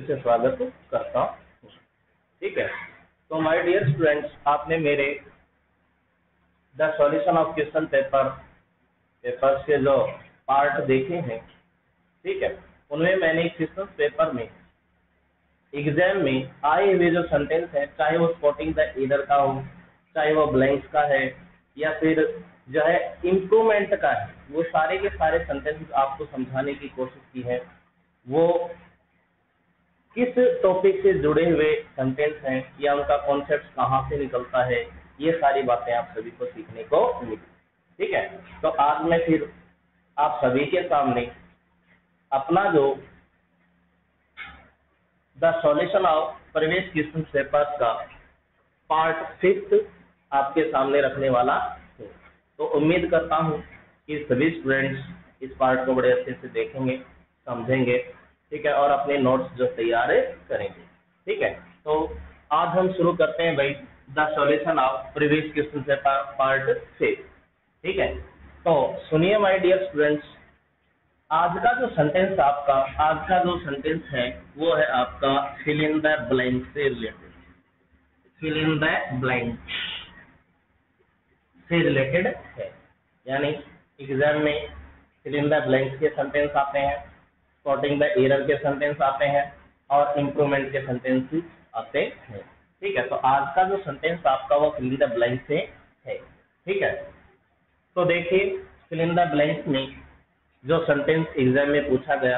फिर से स्वागत करता हूँ। ठीक है, तो माय डियर स्टूडेंट्स, आपने मेरे the solution of question papers के जो पार्ट देखे हैं, ठीक है, उनमें मैंने क्वेश्चन पेपर में एग्जाम में आए हुए जो सेंटेंस है, चाहे वो स्पॉटिंग द एरर का हो, चाहे वो ब्लैंक्स का है, या फिर जो है इम्प्रूवमेंट का है, वो सारे के सारे सेंटेंस आपको समझाने की कोशिश की है। वो किस टॉपिक से जुड़े हुए सेंटेंस हैं या उनका कॉन्सेप्ट कहाँ से निकलता है, ये सारी बातें आप सभी को सीखने को मिली। ठीक है, तो आज मैं फिर आप सभी के सामने अपना जो the solution of previous question papers का पार्ट 5 आपके सामने रखने वाला हूँ। तो उम्मीद करता हूँ कि सभी स्टूडेंट्स इस पार्ट को बड़े अच्छे से देखेंगे, समझेंगे, ठीक है, और अपने नोट्स जो तैयार करेंगे। ठीक है, तो आज हम शुरू करते हैं भाई the solution of previous question paper part 6। ठीक है, तो सुनिए माय डियर स्टूडेंट्स, आज का जो सेंटेंस है वो है आपका फिल इन द ब्लैंक से related. Fill in the blank से रिलेटेड है, यानी एग्जाम में फिल इन द ब्लैंक के सेंटेंस आते हैं, स्पॉटिंग द एरर के सेंटेंस आते हैं, और इम्प्रूवमेंट के सेंटेंस आते हैं। ठीक है, तो आज का जो सेंटेंस आपका वो फिल इन द ब्लैंक से है। ठीक है, तो देखिए फिल इन द ब्लैंक में जो सेंटेंस एग्जाम में पूछा गया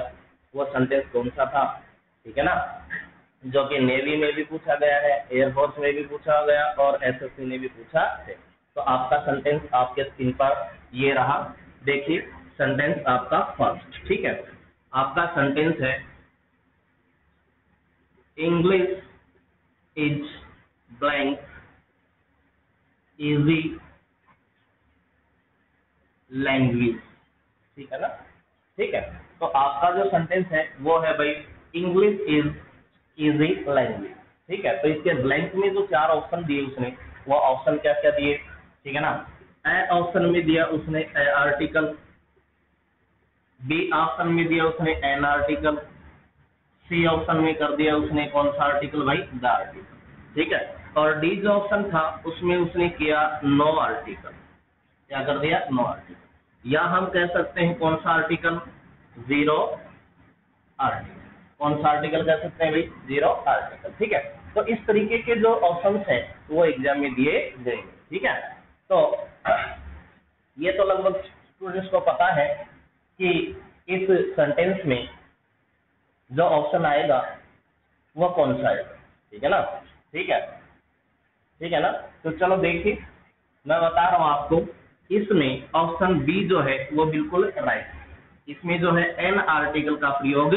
वो सेंटेंस कौन सा था, ठीक है ना, जो कि नेवी में भी पूछा गया है, एयरफोर्स में भी पूछा गया और एसएससी ने भी पूछा है। तो आपका सेंटेंस आपके स्क्रीन पर ये रहा, देखिए सेंटेंस आपका फर्स्ट। ठीक है, आपका सेंटेंस है English is blank easy language. ठीक है ना, ठीक है, तो आपका जो सेंटेंस है वो है भाई इंग्लिश इज इजी लैंग्वेज। ठीक है, तो इसके ब्लैंक में जो 4 ऑप्शन दिए उसने, वो ऑप्शन क्या क्या दिए, ठीक है ना। ए ऑप्शन में दिया उसने ए आर्टिकल, बी ऑप्शन में दिया उसने एन आर्टिकल, सी ऑप्शन में कर दिया उसने कौन सा आर्टिकल भाई, द आर्टिकल। ठीक है, और डी जो ऑप्शन था उसमें उसने किया नो आर्टिकल। क्या कर दिया, नो आर्टिकल, या हम कह सकते हैं कौन सा आर्टिकल, जीरो आर्टिकल। कौन सा आर्टिकल कह सकते हैं भाई, जीरो आर्टिकल। ठीक है, तो इस तरीके के जो ऑप्शंस हैं वो एग्जाम में दिए गए। ठीक है, तो ये तो लगभग स्टूडेंट्स को पता है कि इस सेंटेंस में जो ऑप्शन आएगा वो कौन सा आएगा। ठीक है ना, ठीक है, ठीक है ना। तो चलो देखिए, मैं बता रहा हूं आपको, इसमें ऑप्शन बी जो है वो बिल्कुल राइट है। इसमें जो है एन आर्टिकल का प्रयोग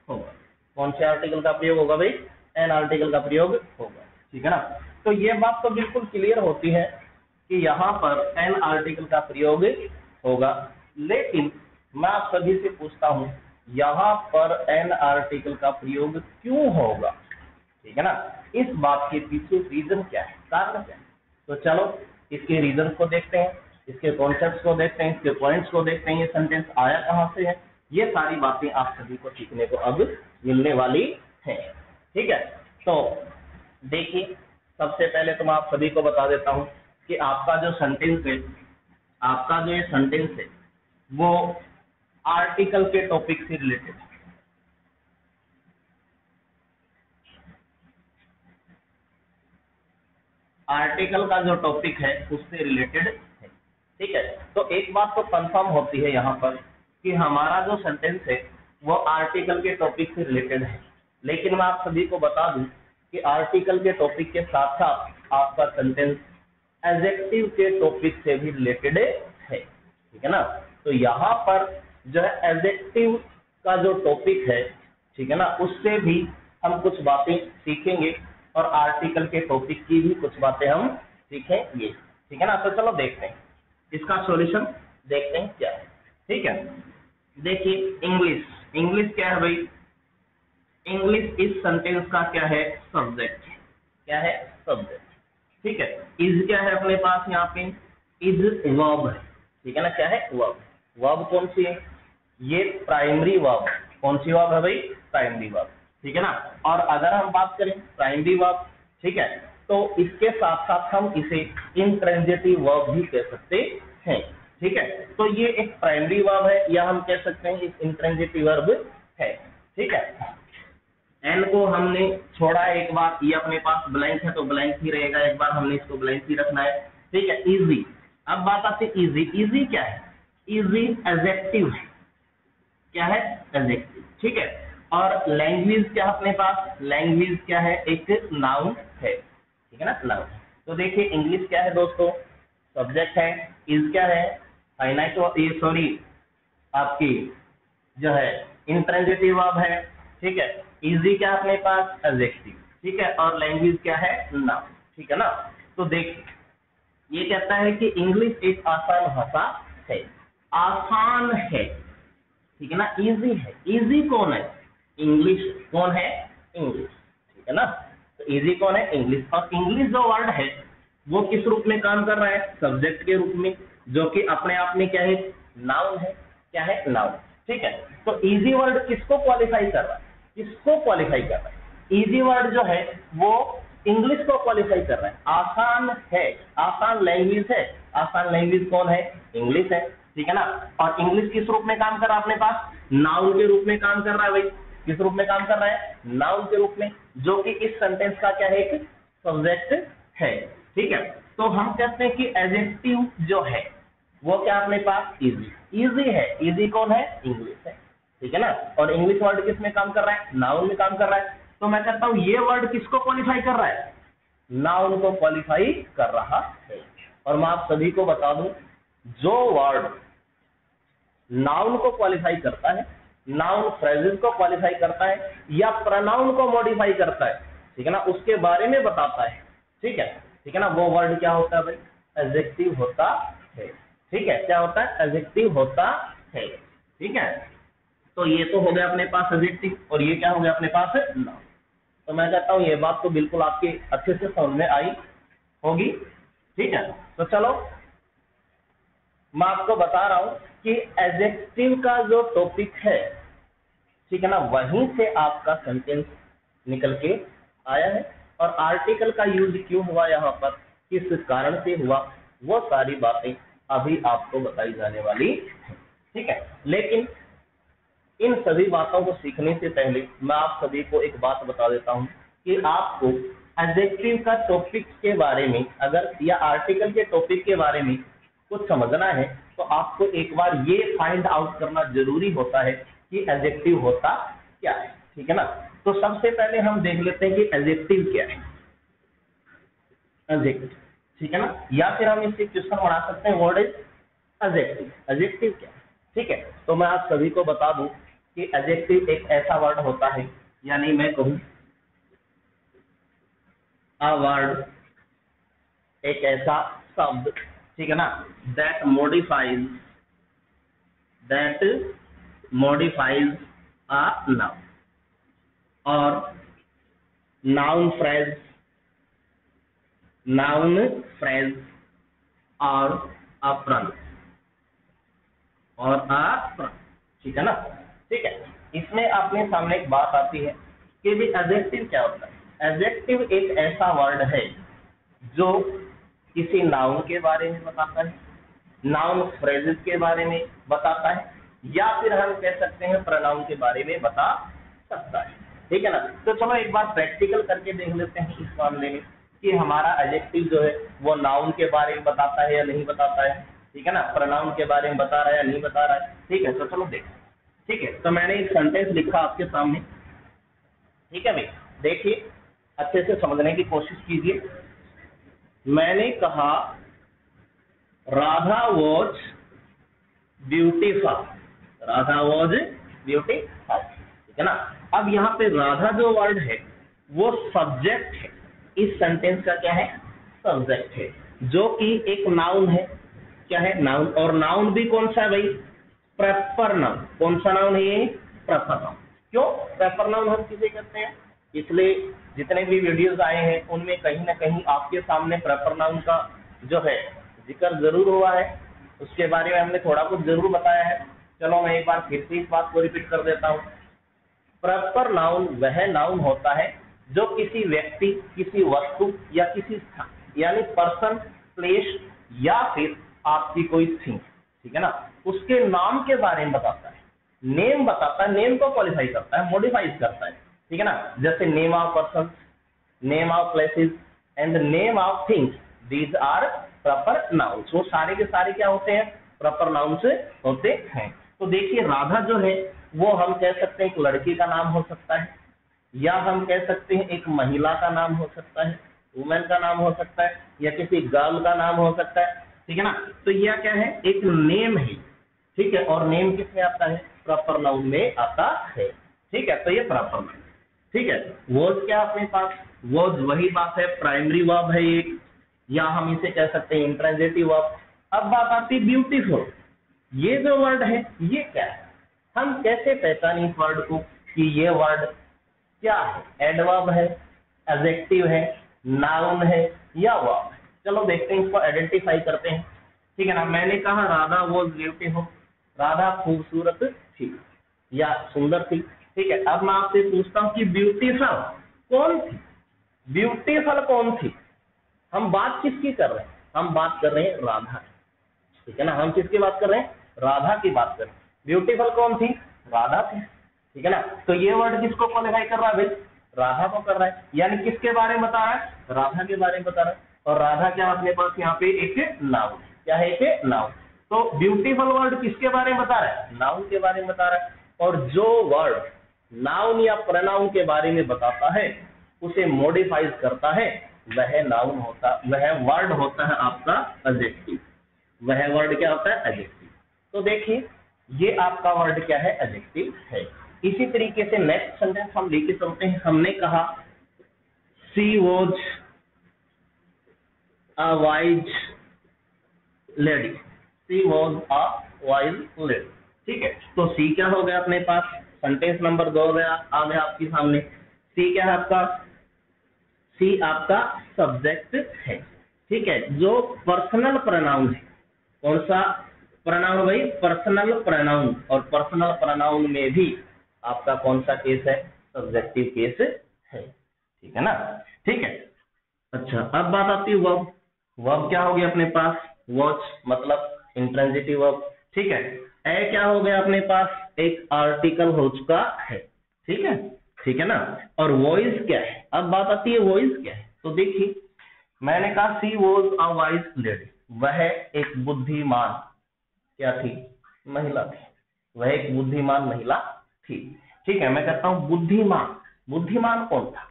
होगा। कौन से आर्टिकल का प्रयोग होगा भाई, एन आर्टिकल का प्रयोग होगा। ठीक है ना, तो ये बात तो बिल्कुल क्लियर होती है कि यहाँ पर एन आर्टिकल का प्रयोग होगा, लेकिन मैं आप सभी से पूछता हूँ यहाँ पर एन आर्टिकल का प्रयोग क्यों होगा। ठीक है ना, इस बात के पीछे रीजन क्या है, कारण क्या है। तो चलो इसके रीजन को देखते हैं, इसके कॉन्सेप्ट्स को देखते हैं, इसके पॉइंट्स को देखते हैं, ये सेंटेंस आया कहाँ से है, ये सारी बातें आप सभी को सीखने को अब मिलने वाली हैं। ठीक है, तो देखिए सबसे पहले तो मैं आप सभी को बता देता हूँ कि आपका जो सेंटेंस है, आपका जो ये सेंटेंस है वो आर्टिकल के टॉपिक से रिलेटेड है। आर्टिकल का जो टॉपिक है उससे रिलेटेड है। ठीक है, तो एक बात तो कंफर्म होती है यहाँ पर कि हमारा जो सेंटेंस है वो आर्टिकल के टॉपिक से रिलेटेड है, लेकिन मैं आप सभी को बता दूं कि आर्टिकल के टॉपिक के साथ साथ आपका सेंटेंस एडजेक्टिव के टॉपिक से भी रिलेटेड है। ठीक है ना, तो यहाँ पर जो है एडजेक्टिव का जो टॉपिक है, ठीक है ना, उससे भी हम कुछ बातें सीखेंगे और आर्टिकल के टॉपिक की भी कुछ बातें हम सीखेंगे। ठीक है ना, तो चलो देखते हैं इसका सॉल्यूशन, देखते हैं क्या है। ठीक है, देखिए इंग्लिश क्या है भाई, इंग्लिश इस सेंटेंस का क्या है, सब्जेक्ट। क्या है, सब्जेक्ट। ठीक है, इज क्या है अपने पास यहाँ पे, इज वर्ब है। ठीक है ना, क्या है, वर्ब। वर्ब कौन सी है, ये प्राइमरी वर्ब। कौन सी वर्ब है भाई, प्राइमरी वर्ब। ठीक है ना। और अगर हम बात करें प्राइमरी वर्ब, ठीक है, तो इसके साथ साथ हम इसे इंट्रांजिटिव वर्ब भी कह सकते हैं, ठीक है। तो ये एक प्राइमरी वर्ब है या हम कह सकते हैं एक इंट्रांजिटिव वर्ब है, ठीक है। एन को हमने छोड़ा है एक बार, ये अपने पास ब्लैंक है तो ब्लैंक ही रहेगा, एक बार हमने इसको ब्लैंक ही रखना है, ठीक है। इजी, अब बात आती है इजी। इजी क्या है? इजी एडजेक्टिव है, क्या है? एडजेक्टिव, ठीक है। और लैंग्वेज क्या है अपने पास? लैंग्वेज क्या है? एक नाउन है, ठीक है ना, नाउन। तो देखिए इंग्लिश क्या है दोस्तों? सब्जेक्ट है। इज क्या है? फाइनाइट, सॉरी आपकी जो है इंट्रांजिटिव वर्ब है, ठीक है। इजी क्या है अपने पास? एडजेक्टिव, ठीक है। और लैंग्वेज क्या है? नाउन, ठीक है ना। तो देखिए ये कहता है कि इंग्लिश एक आसान भाषा है, आसान है, ठीक है ना। इजी है, इजी कौन है? इंग्लिश। कौन है? इंग्लिश, ठीक है ना। तो इजी कौन है? इंग्लिश। और इंग्लिश जो वर्ड है वो किस रूप में काम कर रहा है? सब्जेक्ट के रूप में, जो कि अपने आप में क्या है? नाउन है, क्या है? नाउन, ठीक है। तो इजी वर्ड किसको क्वालिफाई कर रहा है? किसको क्वालिफाई कर रहा है? इजी वर्ड जो है वो इंग्लिश को क्वालिफाई कर रहा है। आसान है, आसान लैंग्वेज है। आसान लैंग्वेज कौन है? इंग्लिश है, ठीक है ना। और इंग्लिश किस रूप में काम कर रहा है अपने पास? नाउन के रूप में काम कर रहा है भाई। किस रूप में काम कर रहा है? नाउन के रूप में, जो कि इस सेंटेंस का क्या है? एक सब्जेक्ट है, ठीक है। तो हम कहते हैं कि एडजेक्टिव जो है वो क्या अपने पास? इजी। इजी है, इजी कौन है? इंग्लिश है, ठीक है ना। और इंग्लिश वर्ड किस में काम कर रहा है? नाउन में काम कर रहा है। तो मैं कहता हूं ये वर्ड किसको क्वालिफाई कर रहा है? नाउन को क्वालिफाई कर रहा है। और मैं आप सभी को बता दूं, जो वर्ड नाउन को क्वालिफाई करता है, नाउन फ्रेजेस को क्वालिफाई करता है या प्रोनाउन को मॉडिफाई करता है, ठीक है ना, उसके बारे में बताता है, ठीक है, ठीक है ना, वो वर्ड क्या होता है भाई? एडजेक्टिव होता है, ठीक है। क्या होता है? एडजेक्टिव होता है, ठीक है। तो ये तो हो गया अपने पास एडजेक्टिव, और ये क्या हो गया अपने पास? नाउन। तो मैं कहता हूं ये बात तो बिल्कुल आपके अच्छे से समझ में आई होगी, ठीक है। तो चलो मैं आपको बता रहा हूं कि एडजेक्टिव का जो टॉपिक है, ठीक है ना, वहीं से आपका सेंटेंस निकल के आया है। और आर्टिकल का यूज क्यों हुआ यहाँ पर, किस कारण से हुआ, वो सारी बातें अभी आपको बताई जाने वाली है, ठीक है। लेकिन इन सभी बातों को सीखने से पहले मैं आप सभी को एक बात बता देता हूं कि आपको एडजेक्टिव का टॉपिक के बारे में अगर या आर्टिकल के टॉपिक के बारे में कुछ समझना है तो आपको एक बार ये फाइंड आउट करना जरूरी होता है कि एडजेक्टिव होता क्या है, ठीक है ना। तो सबसे पहले हम देख लेते हैं कि एडजेक्टिव क्या है। एडजेक्टिव, ठीक है ना, या फिर हम इससे क्वेश्चन बना सकते हैं, व्हाट इज एडजेक्टिव? एडजेक्टिव क्या है, ठीक है। तो मैं आप सभी को बता दूं कि एडजेक्टिव एक ऐसा वर्ड होता है, यानी मैं कहूं अ वर्ड, एक ऐसा शब्द, ठीक है ना, दैट मॉडिफाइज अ नाउन और नाउन फ्रेज और अ प्रोनाउन ठीक है ना, ठीक है। इसमें अपने सामने एक बात आती है कि भी एडजेक्टिव क्या होता है। एडजेक्टिव एक ऐसा वर्ड है जो किसी नाउन के बारे में बताता है, नाउन फ्रेजेस के बारे में बताता है, या फिर हम कह सकते हैं प्रोनाउन के बारे में बता सकता है, ठीक है ना। तो चलो एक बार प्रैक्टिकल करके देख लेते हैं इस मामले में कि हमारा एडजेक्टिव जो है वो नाउन के बारे में बताता है या नहीं बताता है, ठीक है ना, प्रोनाउन के बारे में बता रहा है या नहीं बता रहा है, ठीक है। तो चलो देखें, ठीक है। तो मैंने एक सेंटेंस लिखा आपके सामने, ठीक है भाई, देखिए अच्छे से समझने की कोशिश कीजिए। मैंने कहा Radha was beautiful, Radha was beautiful, ठीक है ना। अब यहाँ पे राधा जो वर्ड है वो सब्जेक्ट है, इस सेंटेंस का क्या है? सब्जेक्ट है, जो कि एक नाउन है, क्या है? नाउन। और नाउन भी कौन सा है भाई? Prefer noun. कौन सा नाउन है ये? Prefer noun. क्यों प्रेपर नाउन हम किसे कहते हैं? इसलिए जितने भी वीडियोस आए हैं उनमें कहीं ना कहीं आपके सामने प्रेपर नाउन का जो है जिक्र जरूर हुआ है, उसके बारे में हमने थोड़ा कुछ जरूर बताया है। चलो मैं एक बार फिर से इस बात को रिपीट कर देता हूँ प्रॉपर नाउन वह नाउन होता है जो किसी व्यक्ति, किसी वस्तु या किसी स्थान, यानी पर्सन, प्लेस या फिर आपकी कोई थिंग, ठीक है ना, उसके नाम के बारे में बताता है। नेम बताता है, नेम को क्वालिफाई करता है, मॉडिफाइज करता है, ठीक है ना। जैसे name of person, name of places and name of things, these are proper nouns. वो सारे के सारे क्या होते हैं? प्रॉपर नाउन्स होते हैं। तो देखिए राधा जो है वो हम कह सकते हैं एक लड़की का नाम हो सकता है, या हम कह सकते हैं एक महिला का नाम हो सकता है, वुमेन का नाम हो सकता है, या किसी गर्ल का नाम हो सकता है, ठीक है ना। तो यह क्या है? एक नेम है, ठीक है। और नेम किसमें आता है? प्रॉपर नाउन में आता है, ठीक है। तो ये प्रॉपर नाउन, ठीक है। वर्ड क्या अपने पास? वर्ड वही बात है, प्राइमरी वर्ब है एक, या हम इसे कह सकते हैं इंट्रांजिटिव वर्ब। अब बात आती है ब्यूटीफुल। ये जो वर्ड है ये क्या है? हम कैसे पहचाने इस वर्ड को कि ये वर्ड क्या है? एडवर्ब है, एडजेक्टिव है, नाउन है या वर्ब है? चलो देखते हैं, इसको आइडेंटिफाई करते हैं, ठीक है ना। मैंने कहा राधा वॉज ब्यूटीफुल, राधा खूबसूरत थी या सुंदर थी, ठीक है। अब मैं आपसे पूछता हूं कि ब्यूटीफुल कौन थी? ब्यूटीफुल कौन थी? हम बात किसकी कर रहे हैं? हम बात कर रहे हैं राधा, ठीक है ना। हम किसकी बात कर रहे हैं? राधा की बात कर रहे हैं। ब्यूटीफुल कौन थी? राधा थी, ठीक है ना। तो ये वर्ड किसको क्वालिफाई कर रहा है भाई? राधा को कर रहा है, यानी किसके बारे में बता रहा है? राधा के बारे में बता रहा है। और राधा क्या अपने पास यहाँ पे एक नाउन, क्या है? एक नाउन। तो ब्यूटीफुल वर्ड किसके बारे में बता रहा है? नाउन के बारे में बता रहा है। और जो वर्ड नाउन या प्रोनाउन के बारे में बताता है उसे मॉडिफाइज करता है, वह नाउन होता, वह वर्ड होता है आपका एडजेक्टिव। वह वर्ड क्या होता है? एडजेक्टिव। तो देखिए ये आपका वर्ड क्या है? एडजेक्टिव है। इसी तरीके से नेक्स्ट सेंटेंस हम लेके चलते हैं। हमने कहा she was a wise lady, she was a wise lady, ठीक है। तो सी क्या हो गया अपने पास? सेंटेंस नंबर 2 गया आ गया आपके सामने। सी क्या है आपका? सी आपका सब्जेक्ट है, ठीक है, जो पर्सनल प्रोनाउन है। कौन सा प्रोनाउन भाई? Personal pronoun. और पर्सनल प्रोनाउन में भी आपका कौन सा केस है? सब्जेक्टिव केस है, ठीक है ना। ठीक है, अच्छा अब बात आती है वर्ब। वर्ब क्या हो गया अपने पास? वॉच मतलब इंट्रांजिटिव वर्ब, ठीक है। ए क्या हो गया अपने पास? एक आर्टिकल हो चुका है, ठीक है, ठीक है ना। और वॉइस क्या है? अब बात आती है वॉइस क्या है। तो देखिए मैंने कहा she was a wise lady, वह एक बुद्धिमान क्या थी? महिला थी। वह एक बुद्धिमान महिला थी, ठीक है। मैं कहता हूं बुद्धिमान। बुद्धिमान कौन था?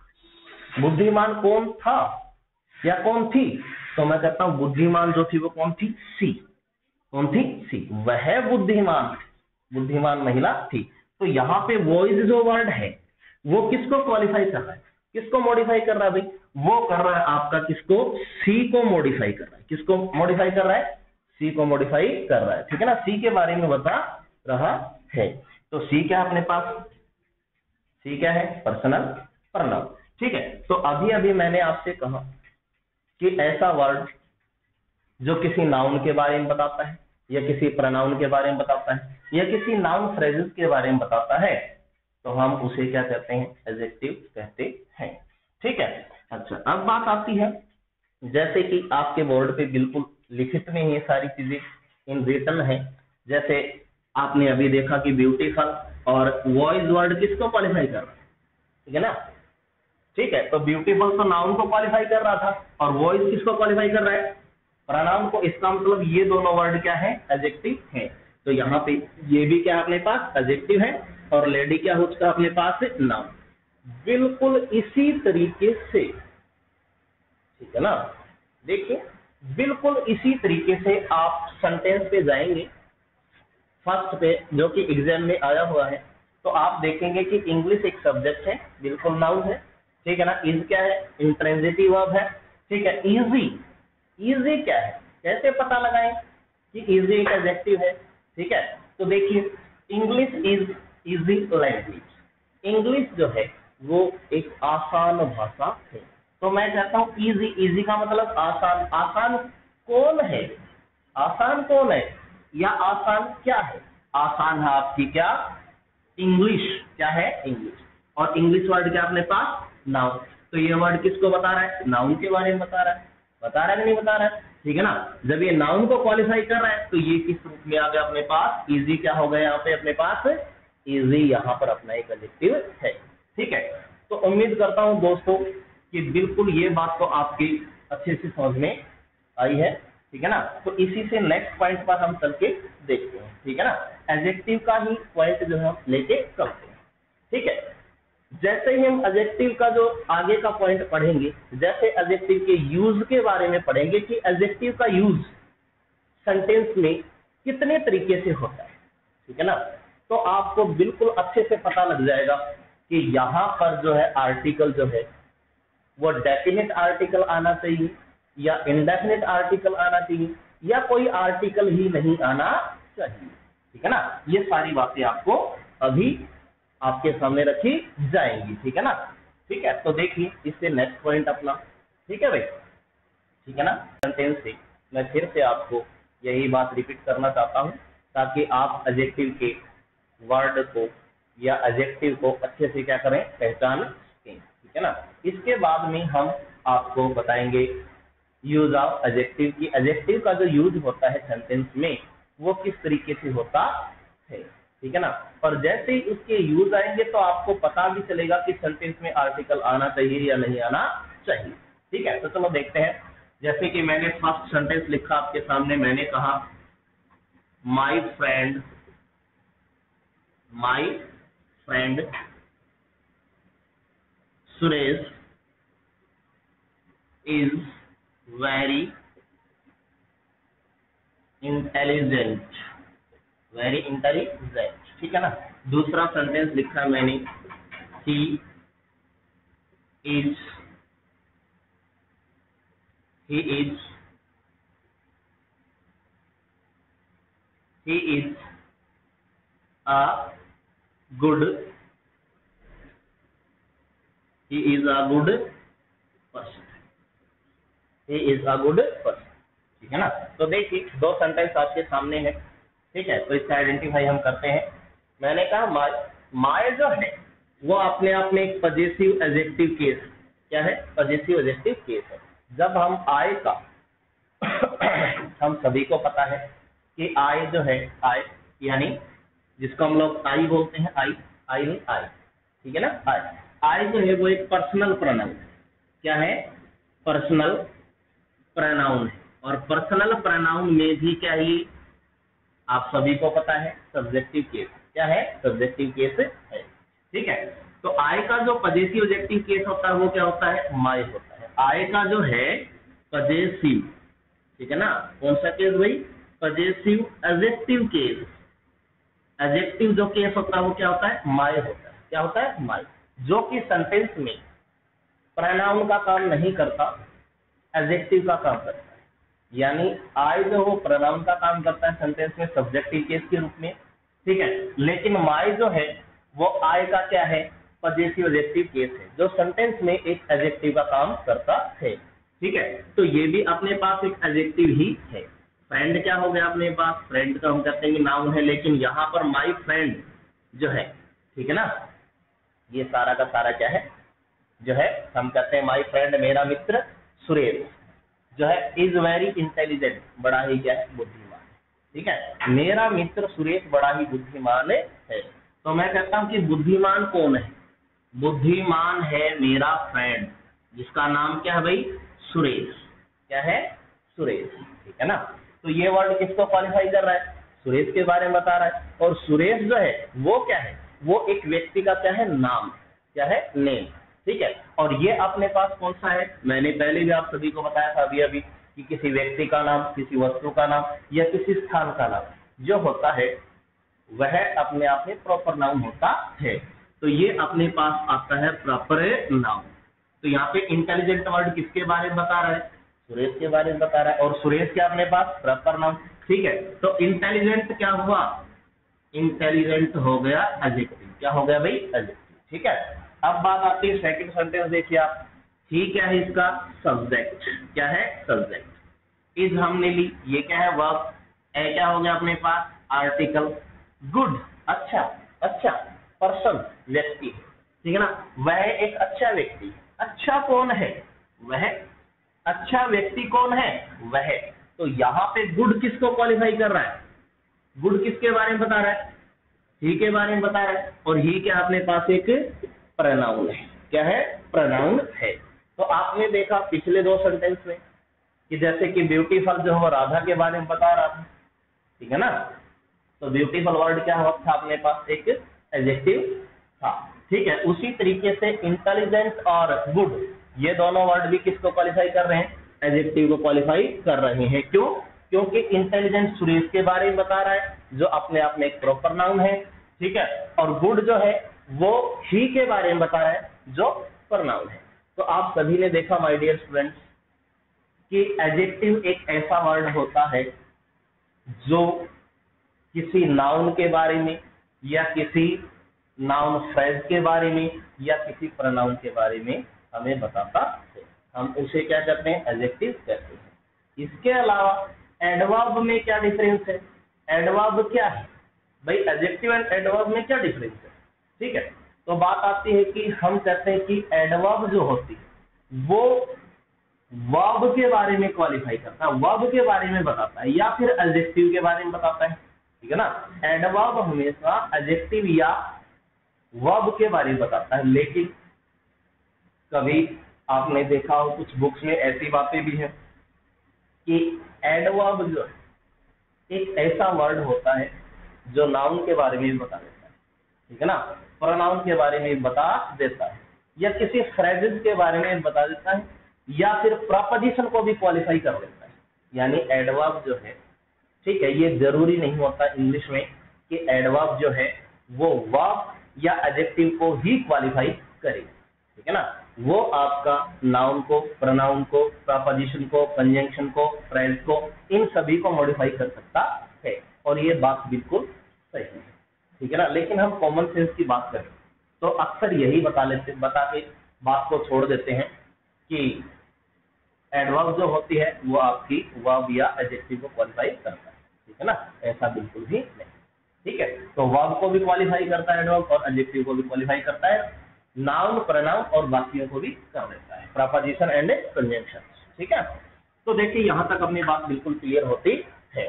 बुद्धिमान कौन था या कौन थी? तो मैं कहता हूं बुद्धिमान जो थी वो कौन थी? सी। कौन थी? सी। वह बुद्धिमान, बुद्धिमान महिला थी। तो यहाँ पे वॉइस जो वर्ड है वो किसको क्वालिफाई कर रहा है? किसको मॉडिफाई कर रहा है भाई? वो कर रहा है आपका किसको? सी को मॉडिफाई कर रहा है। किसको मॉडिफाई कर रहा है? सी को मॉडिफाई कर रहा है, ठीक है ना। सी के बारे में बता रहा है। तो सी क्या है अपने पास? सी क्या है? पर्सनल प्रोनाउन, ठीक है। तो अभी अभी मैंने आपसे कहा कि ऐसा वर्ड जो किसी नाउन के बारे में बताता है या किसी प्रोनाउन के बारे में बताता है या किसी नाउन फ्रेजेस के बारे में बताता है तो हम उसे क्या कहते हैं? एडजेक्टिव कहते हैं, ठीक है। अच्छा अब बात आती है, जैसे कि आपके बोर्ड पे बिल्कुल लिखित में ये सारी चीजें इन रिटन है। जैसे आपने अभी देखा कि ब्यूटीफुल और वॉइस वर्ड किसको क्वालिफाई कर रहा है, ठीक है ना। ठीक है, तो ब्यूटीफुल तो नाउन को क्वालिफाई कर रहा था और वॉइस किसको क्वालिफाई कर रहा है? प्रोनाउन को। इसका मतलब ये दोनों वर्ड क्या है? एडजेक्टिव है। तो यहाँ पे ये भी क्या अपने पास? एडजेक्टिव है। और लेडी क्या हो चुका अपने पास? नाउन। बिल्कुल इसी तरीके से, ठीक है ना। देखिए बिल्कुल इसी तरीके से आप सेंटेंस पे जाएंगे फर्स्ट पे, जो कि एग्जाम में आया हुआ है, तो आप देखेंगे कि इंग्लिश एक सब्जेक्ट है, बिल्कुल नाउन है, ठीक है ना। इज क्या है? इंट्रांजिटिव वर्ब है, ठीक है। इजी, इजी क्या है? कैसे पता लगाएं कि इजी एक एडजेक्टिव है, ठीक है। तो देखिए English is easy language. English जो है वो एक आसान भाषा है। तो मैं कहता हूँ इजी, इजी का मतलब आसान। आसान कौन है? आसान कौन है या आसान क्या है? आसान है आपकी क्या? इंग्लिश क्या है, इंग्लिश। और इंग्लिश वर्ड क्या अपने पास, नाउन। तो ये वर्ड किसको बता रहा है, नाउन के बारे में बता रहा है, बता रहा है कि नहीं बता रहा है, ठीक है ना। जब ये नाउन को क्वालिफाई कर रहा है तो ये किस रूप में आ गया अपने पास, इजी क्या हो गया यहाँ पे अपने पास, इजी यहाँ पर अपना एक एडजेक्टिव है, ठीक है। तो उम्मीद करता हूँ दोस्तों कि बिल्कुल ये बात तो आपकी अच्छे से समझ में आई है, ठीक है ना। तो इसी से नेक्स्ट पॉइंट पर हम चल के देखते हैं, ठीक है ना। एडजेक्टिव का ही पॉइंट जो है हम लेके चलते हैं, ठीक है। जैसे ही हम एडजेक्टिव का जो आगे का पॉइंट पढ़ेंगे, जैसे एडजेक्टिव के यूज के बारे में पढ़ेंगे कि एडजेक्टिव का यूज सेंटेंस में कितने तरीके से होता है, ठीक है ना। तो आपको बिल्कुल अच्छे से पता लग जाएगा कि यहाँ पर जो है आर्टिकल जो है वो डेफिनेट आर्टिकल आना चाहिए या इंडेफिनेट आर्टिकल आना चाहिए या कोई आर्टिकल ही नहीं आना चाहिए, ठीक है ना। ये सारी बातें आपको अभी आपके सामने रखी जाएंगी, ठीक है ना। ठीक है, तो देखिए इससे नेक्स्ट पॉइंट अपना, ठीक है भाई, ठीक है ना। सेंटेंस से मैं फिर से आपको यही बात रिपीट करना चाहता हूं ताकि आप एडजेक्टिव के वर्ड को या एडजेक्टिव को अच्छे से क्या करें, पहचान सकें, ठीक है ना। इसके बाद में हम आपको बताएंगे यूज ऑफ एडजेक्टिव की, एडजेक्टिव का जो यूज होता है सेंटेंस में वो किस तरीके से होता है, ठीक है ना। और जैसे ही उसके यूज आएंगे तो आपको पता भी चलेगा कि सेंटेंस में आर्टिकल आना चाहिए या नहीं आना चाहिए, ठीक है। तो चलो देखते हैं। जैसे कि मैंने फर्स्ट सेंटेंस लिखा आपके सामने, मैंने कहा my friend Suresh is very intelligent, ठीक है ना। दूसरा सेंटेंस लिखा मैंने, he is a good person, ठीक है ना। तो देखिए दो सेंटेंस आपके सामने है, ठीक है। तो इसका आइडेंटिफाई हम करते हैं। मैंने कहा माय जो है वो अपने आप में एक पजेसिव एडजेक्टिव केस, क्या है, पजेसिव एडजेक्टिव केस है। जब हम आय का हम सभी को पता है कि आय जो है, आय यानी जिसको हम लोग आई बोलते हैं, आई नहीं आई, ठीक है ना। आई जो है वो एक पर्सनल प्रोनाउन है, क्या है, पर्सनल प्रोनाउन है। और पर्सनल प्रोनाउन में भी क्या है, आप सभी को पता है सब्जेक्टिव केस, क्या है, सब्जेक्टिव केस है, ठीक है। तो आई का जो पजेसिव एडजेक्टिव केस होता है वो क्या होता है, माय होता है। आई का जो है पजेसिव, ठीक है ना, कौन सा केस भाई, पजेसिव एडजेक्टिव केस। एडजेक्टिव जो केस होता है वो क्या होता है, माय होता है, क्या होता है, माय, जो कि सेंटेंस में प्रोनाउन का काम नहीं करता, एडजेक्टिव का काम करता है। यानी आई जो वो प्रोनाउन का काम करता है सेंटेंस में सब्जेक्टिव केस के रूप में, ठीक है। लेकिन माय जो है वो आई का क्या है, पजेसिव एडजेक्टिव केस है, जो सेंटेंस में एक एडजेक्टिव का काम करता है, ठीक है। तो ये भी अपने पास एक एडजेक्टिव ही है। फ्रेंड क्या हो गया अपने पास, फ्रेंड का हम कहते हैं नाउन है, लेकिन यहाँ पर माय फ्रेंड जो है, ठीक है ना, ये सारा का सारा क्या है, जो है हम कहते हैं माय फ्रेंड, मेरा मित्र सुरेश जो है इज वेरी इंटेलिजेंट, बड़ा ही क्या है, बुद्धिमान, ठीक है। मेरा मित्र सुरेश बड़ा ही बुद्धिमान है। तो मैं कहता हूं कि बुद्धिमान कौन है, बुद्धिमान है मेरा फ्रेंड जिसका नाम क्या है भाई, सुरेश, क्या है, सुरेश, ठीक है ना। तो ये वर्ड किसको क्वालिफाई कर रहा है, सुरेश के बारे में बता रहा है। और सुरेश जो है वो क्या है, वो एक व्यक्ति का क्या है, नाम, क्या है, नेम, ठीक है। और ये अपने पास कौन सा है, मैंने पहले भी आप सभी को बताया था अभी कि किसी व्यक्ति का नाम, किसी वस्तु का नाम या किसी स्थान का नाम जो होता है वह अपने आप में प्रॉपर नाउन होता है। तो ये अपने पास आता है प्रॉपर नाउन। तो यहाँ पे इंटेलिजेंट वर्ड किसके बारे में बता रहा है, सुरेश के बारे में बता रहा है। और सुरेश क्या अपने पास प्रॉपर नाउन, ठीक है। तो इंटेलिजेंट क्या हुआ, इंटेलिजेंट हो गया एडजेक्टिव, क्या हो गया भाई, एडजेक्टिव, ठीक है। अब बात आती है सेकंड सेंटेंस, देखिए आप, ही क्या है इसका, सब्जेक्ट, क्या है, सब्जेक्ट। इज हमने ली, ये क्या है, वर्ब। ए क्या हो गया अपने पास, आर्टिकल। गुड, अच्छा, व्यक्ति है, ठीक है ना, वह एक अच्छा व्यक्ति है। अच्छा कौन है? वह। अच्छा व्यक्ति कौन है? वह। तो यहाँ पे गुड किसको क्वालिफाई कर रहा है? गुड किसके बारे में बता रहा है? ही के बारे में बता रहा है, और ही क्या अपने पास एक प्रोनाउन है। क्या है? प्रोनाउन है। तो आपने देखा पिछले दो सेंटेंस में कि जैसे कि ब्यूटीफुल जो है राधा के बारे में बता रहा था, ठीक है ना, तो ब्यूटीफुल वर्ड क्या था अपने पास? एक एडजेक्टिव था, ठीक है। उसी तरीके से इंटेलिजेंट और गुड ये दोनों वर्ड भी किसको क्वालिफाई कर रहे हैं? एडजेक्टिव को क्वालिफाई कर रहे हैं। क्यों? क्योंकि इंटेलिजेंट सुरेश के बारे में बता रहा है जो अपने आप में एक प्रॉपर नाउन है, ठीक है, और गुड जो है वो ही के बारे में बता रहा है जो प्रोनाउन है। तो आप सभी ने देखा माय डियर स्टूडेंट्स कि एडजेक्टिव एक ऐसा वर्ड होता है जो किसी नाउन के बारे में या किसी नाउन फ्रेज के बारे में या किसी प्रोनाउन के बारे में हमें बताता है। हम उसे क्या कहते हैं? एडजेक्टिव कहते हैं। इसके अलावा एडवर्ब में क्या डिफरेंस है? एडवर्ब क्या है भाई? एडजेक्टिव एंड एडवर्ब में क्या डिफरेंस है? ठीक है, तो बात आती है कि हम कहते हैं कि एडवर्ब जो होती है वो वर्ब के बारे में क्वालिफाई करता है, वर्ब के बारे में बताता है या फिर एडजेक्टिव के बारे में बताता है, ठीक है ना। एडवर्ब हमेशा एडजेक्टिव या वर्ब के बारे में बताता है, लेकिन कभी आपने देखा हो कुछ बुक्स में ऐसी बातें भी हैं कि एडवर्ब जो है एक ऐसा वर्ड होता है जो नाउन के बारे में भी बता देता है, ठीक है ना, प्रोनाउन के बारे में बता देता है या किसी फ्रेजेस के बारे में बता देता है या फिर प्रपोजिशन को भी क्वालिफाई कर देता है। यानी एडवर्ब जो है, ठीक है, ये जरूरी नहीं होता इंग्लिश में कि एडवर्ब जो है वो वर्ब या एडजेक्टिव को ही क्वालिफाई करे, ठीक है ना, वो आपका नाउन को, प्रोनाउन को, प्रपोजिशन को, कंजंक्शन को, फ्रेज को, इन सभी को मॉडिफाई कर सकता है, और ये बात बिल्कुल सही है, ठीक है ना। लेकिन हम कॉमन सेंस की बात करें तो अक्सर यही बता के बात को छोड़ देते हैं कि एडवर्ब जो होती है वो आपकी वर्ब या एडजेक्टिव को क्वालिफाई करता है, ठीक है ना, ऐसा बिल्कुल भी नहीं, ठीक है। तो वर्ब को भी क्वालिफाई करता है एडवर्ब, और एडजेक्टिव को भी क्वालिफाई करता है, नाउन, प्रोनाउन और बाकियों को भी कर देता है, प्रपोजिशन एंड कंजंक्शन, ठीक है। तो देखिए यहाँ तक अपनी बात बिल्कुल क्लियर होती है,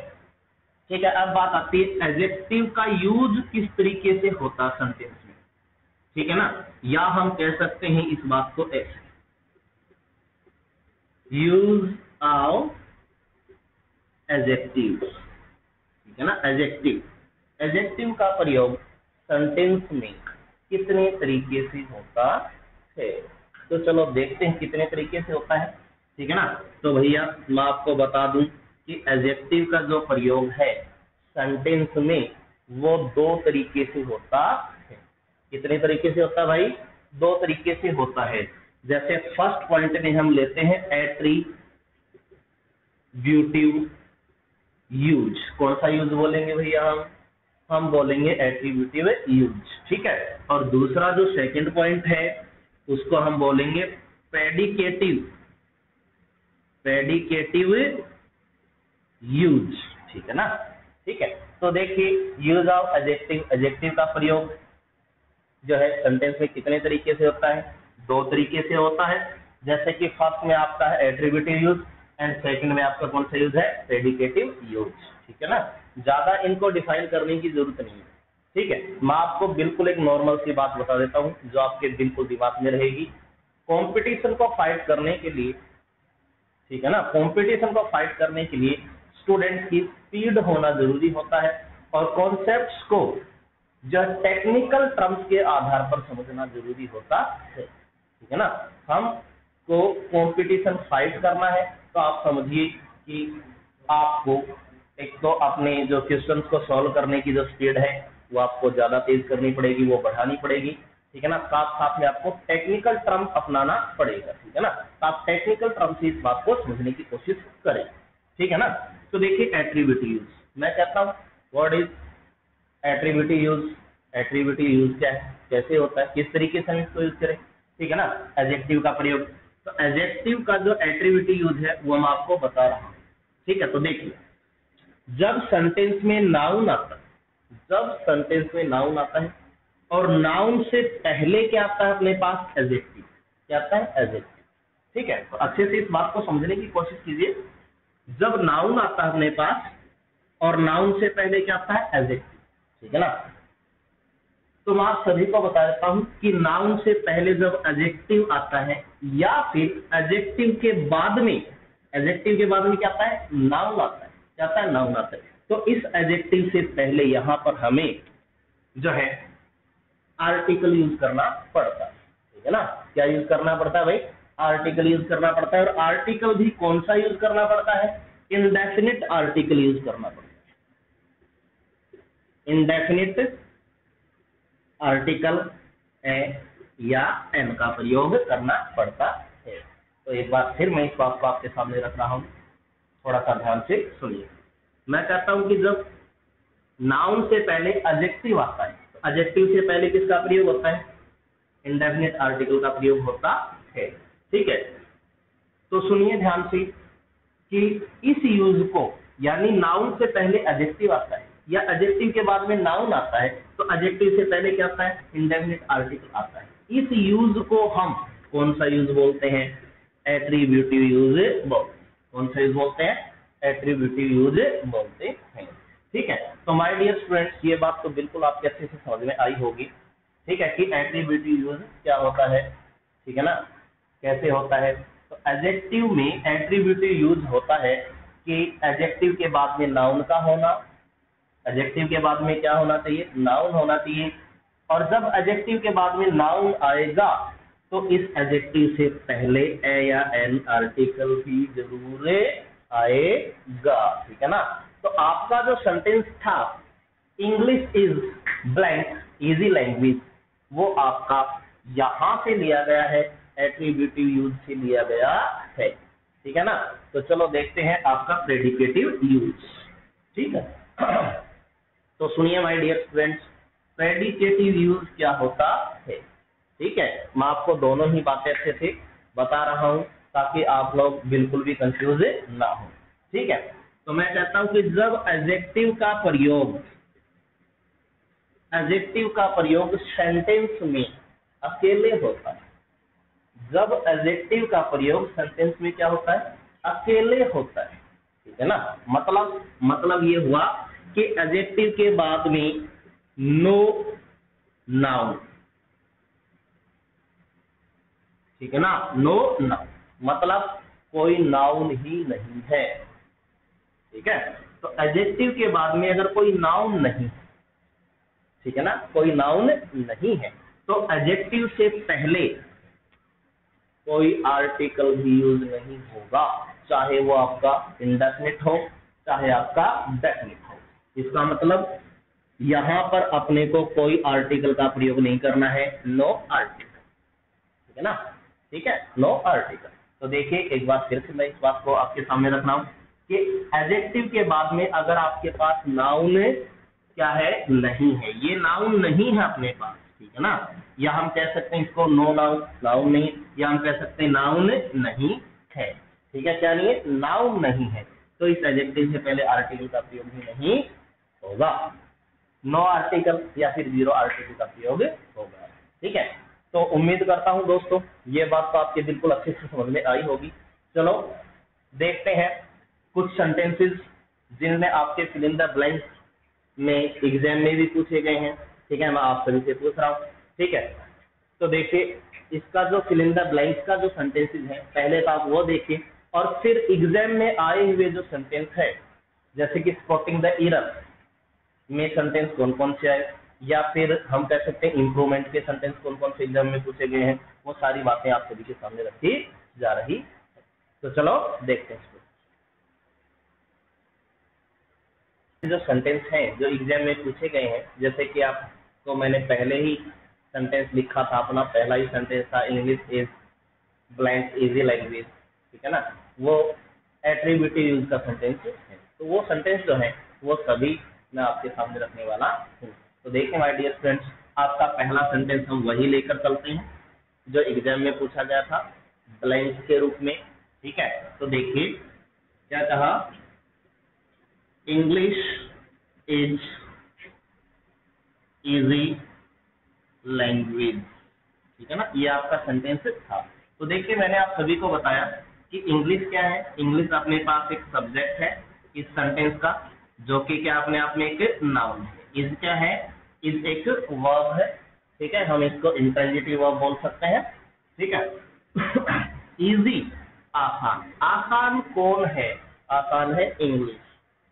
ठीक है। अब बात आती है एडजेक्टिव का यूज किस तरीके से होता सेंटेंस में, ठीक है ना, या हम कह सकते हैं इस बात को ऐसे, यूज ऑफ एडजेक्टिव, ठीक है ना। एडजेक्टिव का प्रयोग सेंटेंस में कितने तरीके से होता है, तो चलो देखते हैं कितने तरीके से होता है, ठीक है ना। तो भैया मैं आपको बता दूं कि एडजेक्टिव का जो प्रयोग है सेंटेंस में वो दो तरीके से होता है। कितने तरीके से होता है भाई? दो तरीके से होता है। जैसे फर्स्ट पॉइंट में हम लेते हैं एट्रीब्यूटिव यूज। कौन सा यूज बोलेंगे भैया? हम बोलेंगे एट्रीब्यूटिव यूज, ठीक है। और दूसरा जो सेकंड पॉइंट है उसको हम बोलेंगे प्रेडिकेटिव यूज, ठीक है ना, ठीक है। तो देखिए यूज ऑफ एडजेक्टिव का प्रयोग जो है सेंटेंस में कितने तरीके से होता है? दो तरीके से होता है। जैसे कि फर्स्ट में आपका है एट्रीब्यूटिव यूज एंड सेकंड में आपका कौन सा यूज है? प्रेडिकेटिव यूज, ठीक है ना। ज्यादा इनको डिफाइन करने की जरूरत नहीं है, ठीक है। मैं आपको बिल्कुल एक नॉर्मल सी बात बता देता हूं जो आपके बिल्कुल दिमाग में रहेगी। कंपटीशन को फाइट करने के लिए, ठीक है ना, कंपटीशन को फाइट करने के लिए स्टूडेंट की स्पीड होना जरूरी होता है और कॉन्सेप्ट्स को जो टेक्निकल टर्म्स के आधार पर समझना जरूरी होता है, ठीक है ना। हमको कंपटीशन फाइट करना है तो आप समझिए कि आपको एक तो अपने जो क्वेश्चंस को सॉल्व करने की जो स्पीड है वो आपको ज्यादा तेज करनी पड़ेगी, वो बढ़ानी पड़ेगी, ठीक है ना। साथ साथ में आपको टेक्निकल टर्म अपनाना पड़ेगा, ठीक है ना। तो आप टेक्निकल टर्म से इस बात को समझने की कोशिश करें, ठीक है ना। तो देखिए एट्रीब्यूटिव यूज, मैं कहता हूँ what is attributive use. Attributive use क्या है, कैसे होता है, किस तरीके से हम इसको यूज करें, ठीक है ना। एडजेक्टिव का प्रयोग, तो एडजेक्टिव का जो एट्रीब्यूटिव यूज है वो मैं आपको बता रहा हूँ, ठीक है। तो देखिए जब सेंटेंस में नाउन आता है, और नाउन से पहले क्या आता है अपने पास, एडजेक्टिव। क्या आता है, एडजेक्टिव। ठीक है, तो अच्छे से इस बात को समझने की कोशिश कीजिए। जब नाउन आता है अपने पास और नाउन से पहले क्या आता है, एडजेक्टिव। ठीक है ना, तो मैं आप सभी को बता देता हूं कि नाउन से पहले जब एडजेक्टिव आता है या फिर एडजेक्टिव के बाद में, एडजेक्टिव के बाद में क्या आता है, नाउन आता है। क्या आता है, नाउन आता है। तो इस एडजेक्टिव से पहले यहां पर हमें जो है आर्टिकल यूज करना पड़ता है। ठीक है ना, क्या यूज करना पड़ता है भाई, आर्टिकल यूज करना पड़ता है। और आर्टिकल भी कौन सा यूज करना पड़ता है, इंडेफिनिट आर्टिकल यूज करना पड़ता है। इंडेफिनिट आर्टिकल ए या एन का प्रयोग करना पड़ता है। तो एक बार फिर मैं इस बात को आपके सामने रख रहा हूं, थोड़ा सा ध्यान से सुनिए। मैं कहता हूं कि जब नाउन से पहले एडजेक्टिव आता है, तो एडजेक्टिव से पहले किसका प्रयोग होता है, इंडेफिनिट आर्टिकल का प्रयोग होता है। ठीक है, तो सुनिए ध्यान से कि इस यूज को, यानी नाउन से पहले एडजेक्टिव आता है या एडजेक्टिव के बाद में नाउन आता है, तो एडजेक्टिव से पहले क्या आता है, इंडेफिनिट आर्टिकल आता है। इस यूज को हम कौन सा यूज बोलते हैं, एट्रीब्यूटिव यूज बोलते हैं। कौन सा यूज बोलते हैं, एट्रीब्यूटिव यूज बोलते हैं। ठीक है, तो माय डियर स्टूडेंट्स, ये बात तो बिल्कुल आपके अच्छे से समझ में आई होगी। ठीक है, कि एट्रीब्यूटिव यूज क्या होता है। ठीक है ना, कैसे होता है। तो एडजेक्टिव में एट्रीब्यूटिव यूज होता है कि एडजेक्टिव के बाद में नाउन का होना, एडजेक्टिव के बाद में क्या होना चाहिए, नाउन होना चाहिए। और जब एडजेक्टिव के बाद में नाउन आएगा तो इस एडजेक्टिव से पहले ए या एन आर्टिकल भी जरूर आएगा। ठीक है ना, तो आपका जो सेंटेंस था, English is blank easy language, वो आपका यहां से लिया गया है, एट्रीब्यूटिव यूज से लिया गया है। ठीक है ना, तो चलो देखते हैं आपका प्रेडिकेटिव यूज। ठीक है, तो सुनिए my dear students, predicative use क्या होता है। ठीक है, मैं आपको दोनों ही बातें अच्छे से बता रहा हूं ताकि आप लोग बिल्कुल भी कंफ्यूज ना हो। ठीक है, तो मैं कहता हूं कि जब एडजेक्टिव का प्रयोग सेंटेंस में अकेले होता है, जब एडजेक्टिव का प्रयोग सेंटेंस में क्या होता है, अकेले होता है। ठीक है ना, मतलब ये हुआ कि एडजेक्टिव के बाद में नो नाउन। ठीक है ना, नो नाउन मतलब कोई नाउन ही नहीं है। ठीक है, तो एडजेक्टिव के बाद में अगर कोई नाउन नहीं, ठीक है ना, कोई नाउन नहीं है, तो एडजेक्टिव से पहले कोई आर्टिकल भी यूज नहीं होगा, चाहे वो आपका इंडेफिनिट हो चाहे आपका डेफिनिट हो। इसका मतलब यहां पर अपने को कोई आर्टिकल का प्रयोग नहीं करना है, नो आर्टिकल। ठीक है ना, ठीक है, नो आर्टिकल। तो देखिए एक बार फिर से मैं इस बात को आपके सामने रख रहा हूं कि एडजेक्टिव के बाद में अगर आपके पास नाउन क्या है, नहीं है, ये नाउन नहीं है अपने पास। ठीक है ना, या हम कह सकते हैं इसको नो नाउन, नाउन नहीं, या हम कह सकते हैं नाउन नहीं है। ठीक है, क्या नहीं है, नाउन नहीं है, तो इस एडजेक्टिव से पहले आर्टिकल का प्रयोग भी नहीं होगा, नो आर्टिकल या फिर जीरो आर्टिकल का प्रयोग होगा। ठीक है, तो उम्मीद करता हूं दोस्तों ये बात तो आपके बिल्कुल अच्छे से समझ में आई होगी। चलो देखते हैं कुछ सेंटेंसेस जिनमें आपके फिल इन द ब्लैंक्स में एग्जाम में भी पूछे गए हैं। ठीक है, मैं आप सभी से पूछ रहा हूँ। ठीक है, तो देखिए इसका जो फिल इन द ब्लैंक्स का जो सेंटेंसेस है, पहले तो आप वो देखिए और फिर एग्जाम में आए हुए जो सेंटेंस है, जैसे कि स्पॉटिंग द एरर में सेंटेंस कौन कौन से आए, या फिर हम कह सकते हैं इंप्रूवमेंट के सेंटेंस कौन कौन से एग्जाम में पूछे गए हैं, वो सारी बातें आप सभी के सामने रखी जा रही है। तो चलो देखते हैं इसको। जो सेंटेंस हैं जो एग्जाम में पूछे गए हैं, जैसे कि आपको मैंने पहले ही सेंटेंस लिखा था, अपना पहला ही सेंटेंस था, English is blank easy language. ठीक है ना, वो एट्रीब्यूटिव यूज का सेंटेंस है। तो वो सेंटेंस जो है वो सभी मैं आपके सामने रखने वाला हूँ। तो देखिए माय डियर फ्रेंड्स, आपका पहला सेंटेंस हम वही लेकर चलते हैं जो एग्जाम में पूछा गया था ब्लैंक के रूप में। ठीक है, तो देखिए क्या कहा, इंग्लिश इज इजी लैंग्वेज, ठीक है ना, ये आपका सेंटेंस था। तो देखिए मैंने आप सभी को बताया कि इंग्लिश क्या है। इंग्लिश अपने पास एक सब्जेक्ट है इस सेंटेंस का, जो कि क्या अपने आप में एक नाउन है। इज क्या है, इज एक वर्ब है, ठीक है, हम इसको इंट्रांजिटिव वर्ब बोल सकते हैं, ठीक है। इजी आसान, आसान कौन है, आसान है इंग्लिश,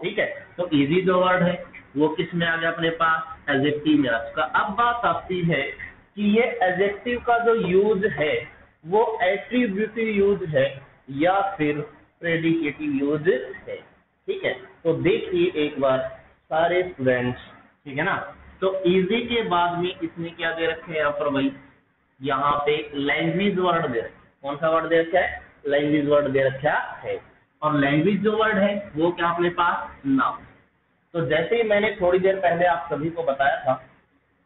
ठीक है। तो इजी जो वर्ड है वो किस में आ गया अपने पास, एडजेक्टिव में आ चुका। अब बात आती है कि ये एडजेक्टिव का जो यूज है वो एट्रीब्यूटिव यूज है या फिर प्रेडिकेटिव यूज है, ठीक है। तो देखिए एक बार सारे स्टूडेंट्स, ठीक है ना। तो इजी के बाद में इसने क्या दे रखे हैं यहाँ पर भाई, यहाँ पे लैंग्वेज वर्ड दे रखे। कौन सा वर्ड दे रखा है, लैंग्वेज वर्ड दे रखा है। और लैंग्वेज जो वर्ड है वो क्या अपने पास, नाउन। तो जैसे ही मैंने थोड़ी देर पहले आप सभी को बताया था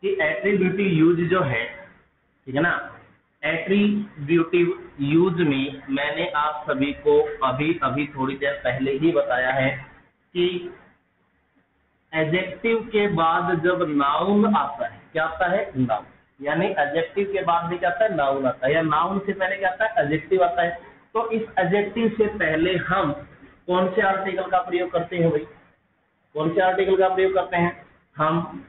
कि एट्रीब्यूटिव यूज जो है, ठीक है ना, एट्रीब्यूटिव यूज में मैंने आप सभी को अभी अभी थोड़ी देर पहले ही बताया है कि एडजेक्टिव के बाद जब नाउन आता है, क्या आता है, नाउन। यानी एडजेक्टिव के बाद भी क्या आता है, नाउन आता है, या नाउन से पहले क्या आता है, एडजेक्टिव आता है। तो इस एडजेक्टिव से पहले हम कौन से आर्टिकल का प्रयोग करते हैं भाई, कौन से आर्टिकल का प्रयोग करते हैं, हम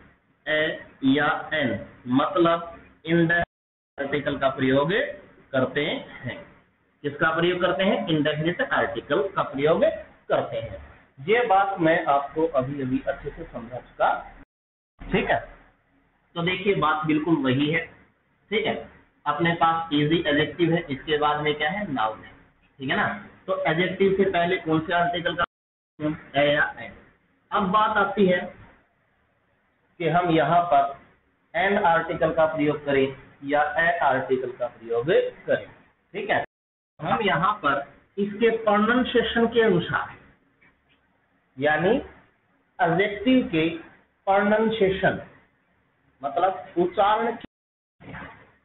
ए या एन, मतलब इंडेफिनिट आर्टिकल का प्रयोग करते हैं। किसका प्रयोग करते हैं, इंडेफिनिट आर्टिकल का प्रयोग करते हैं। ये बात मैं आपको अभी अभी अच्छे से समझा चुका, ठीक है। तो देखिए बात बिल्कुल वही है, ठीक है। अपने पास इजी एडजेक्टिव है, इसके बाद में क्या है, नाउन है, ठीक है ना। तो एडजेक्टिव से पहले कौन से आर्टिकल का, ए या एन। अब बात आती है कि हम यहाँ पर एन आर्टिकल का प्रयोग करें या ए आर्टिकल का प्रयोग करें, ठीक है। हम यहाँ पर इसके प्रोनाउंसिएशन के अनुसार, यानी एडजेक्टिव के प्रोनाउंसिएशन मतलब उच्चारण,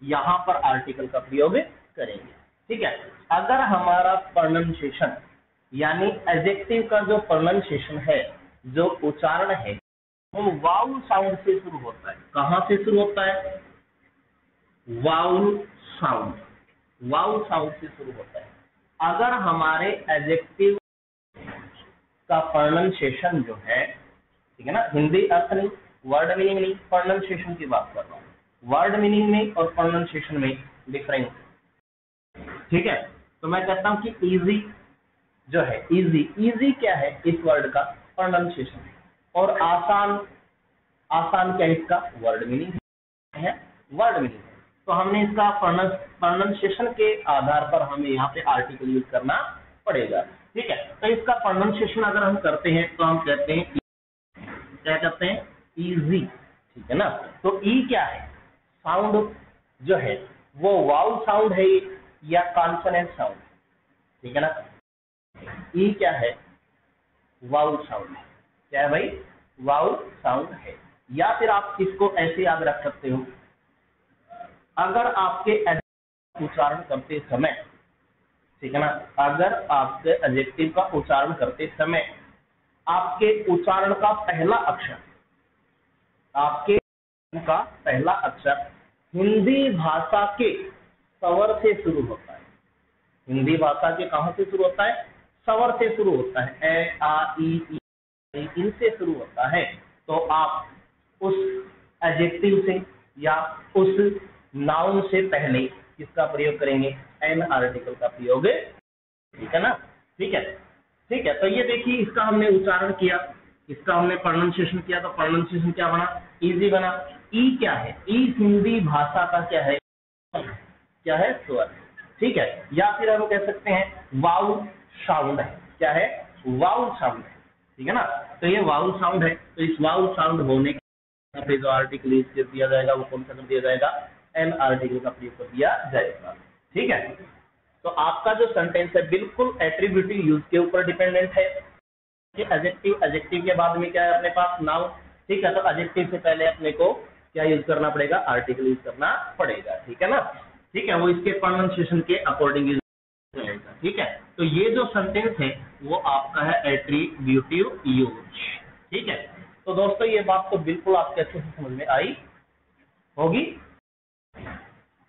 यहाँ पर आर्टिकल का प्रयोग करेंगे, ठीक है। अगर हमारा प्रोनाउंसिएशन यानी एडजेक्टिव का जो प्रोनाउंसिएशन है, जो उच्चारण है, वो वाउल साउंड से शुरू होता है। कहां से शुरू होता है, वाउल साउंड, वाउल साउंड से शुरू होता है। अगर हमारे एडजेक्टिव का प्रोनाउंसिएशन जो है, ठीक है ना, हिंदी अर्थ नहीं, वर्ड मीनिंग नहीं, प्रोनाउंसिएशन की बात कर रहा हूँ। वर्ड मीनिंग में और प्रोनाउंसिएशन में डिफरेंस, ठीक है। तो मैं कहता हूं कि इजी जो है, इजी, इजी क्या है इस वर्ड का, प्रोनाउंसिएशन, और आसान, आसान क्या इसका, वर्ड मीनिंग है, वर्ड मीनिंग है। तो हमने इसका प्रोनाउंसिएशन के आधार पर हमें यहाँ पे आर्टिकल यूज करना पड़ेगा, ठीक है। तो इसका प्रोनाउंसिएशन अगर हम करते हैं तो हम कहते हैं, क्या कहते हैं, इजी, ठीक है ना। तो ई क्या है, साउंड जो है वो वाउल साउंड है या कॉन्सोनेंट साउंड, ठीक है ना। ई क्या है, वाउल साउंड है। क्या है भाई, वाउल साउंड है। या फिर आप इसको ऐसे याद रख सकते हो, अगर आपके उच्चारण करते समय, ठीक है ना, अगर आपके एडजेक्टिव का उच्चारण करते समय आपके उच्चारण का पहला अक्षर, आपके का पहला अक्षर हिंदी भाषा के स्वर से शुरू होता है। हिंदी भाषा के कहां से शुरू होता है, स्वर से शुरू होता है, ए आ ई, इनसे शुरू होता है। तो आप उस एडजेक्टिव से या उस नाउन से पहले किसका प्रयोग करेंगे, एन आर्टिकल का प्रयोग, ठीक है ना, ठीक है, ठीक है। तो ये देखिए इसका हमने उच्चारण किया, इसका हमने प्रोनाउंसिएशन किया, तो प्रोनाउंसिएशन क्या बना, इजी बना। ई क्या है, ई हिंदी भाषा का क्या है, क्या है, स्वर, ठीक है। या फिर हम कह सकते हैं वाउल साउंड है, क्या है, वाउल साउंड है, ठीक है ना। तो ये वाउल साउंड है। तो इस वाउल साउंड होने के जो आर्टिकल यूज कर दिया जाएगा वो कौन सा कर दिया जाएगा, एन आर्टिकल का प्रयोग कर दिया जाएगा, ठीक है। तो आपका जो सेंटेंस है बिल्कुल एट्रीब्यूटिव यूज के ऊपर डिपेंडेंट है कि एडजेक्टिव, एडजेक्टिव के बाद में क्या है अपने पास, नाउन, ठीक है। तो एडजेक्टिव से पहले अपने को क्या यूज करना पड़ेगा, आर्टिकल यूज करना पड़ेगा, ठीक है ना, ठीक है। वो इसके प्रोनाउंसिएशन के अकॉर्डिंग यूज करेगा, ठीक है। तो ये जो सेंटेंस है वो आपका है एट्रीब्यूटिव यूज, ठीक है। तो दोस्तों ये बात तो बिल्कुल आपके अच्छे से समझ में आई होगी।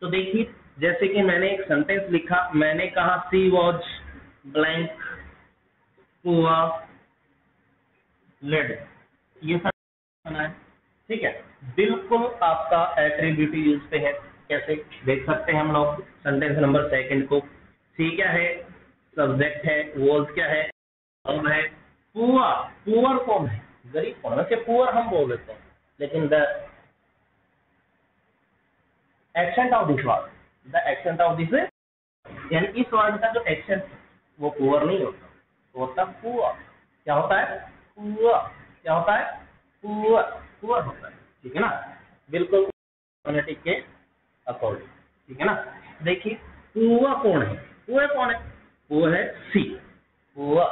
तो देखिए जैसे कि मैंने एक सेंटेंस लिखा, मैंने कहा she was blank poor lady, ये सब सुना है, ठीक है। बिल्कुल आपका एट्रीब्यूटिव यूज पे है। कैसे देख सकते हैं हम लोग सेंटेंस नंबर सेकंड को। सी क्या है, सब्जेक्ट है, वॉज क्या है, वर्ब है, पुअर, पुअर कौन है, गरीब कौन है, वैसे पुअर हम बोल देते हैं, लेकिन the accent of this word, the accent of this, यानी इस वर्ड का जो एक्सेंट वो पुअर नहीं होता, वो होता पुअर। क्या होता है, पुअर। क्या होता है, पुअर, पुअर होता है, ठीक है ना, बिल्कुल फोनेटिक के अकॉर्डिंग, ठीक है ना। देखिए पुअर कौन है, पुअर कौन है, वो है सी, पुअर,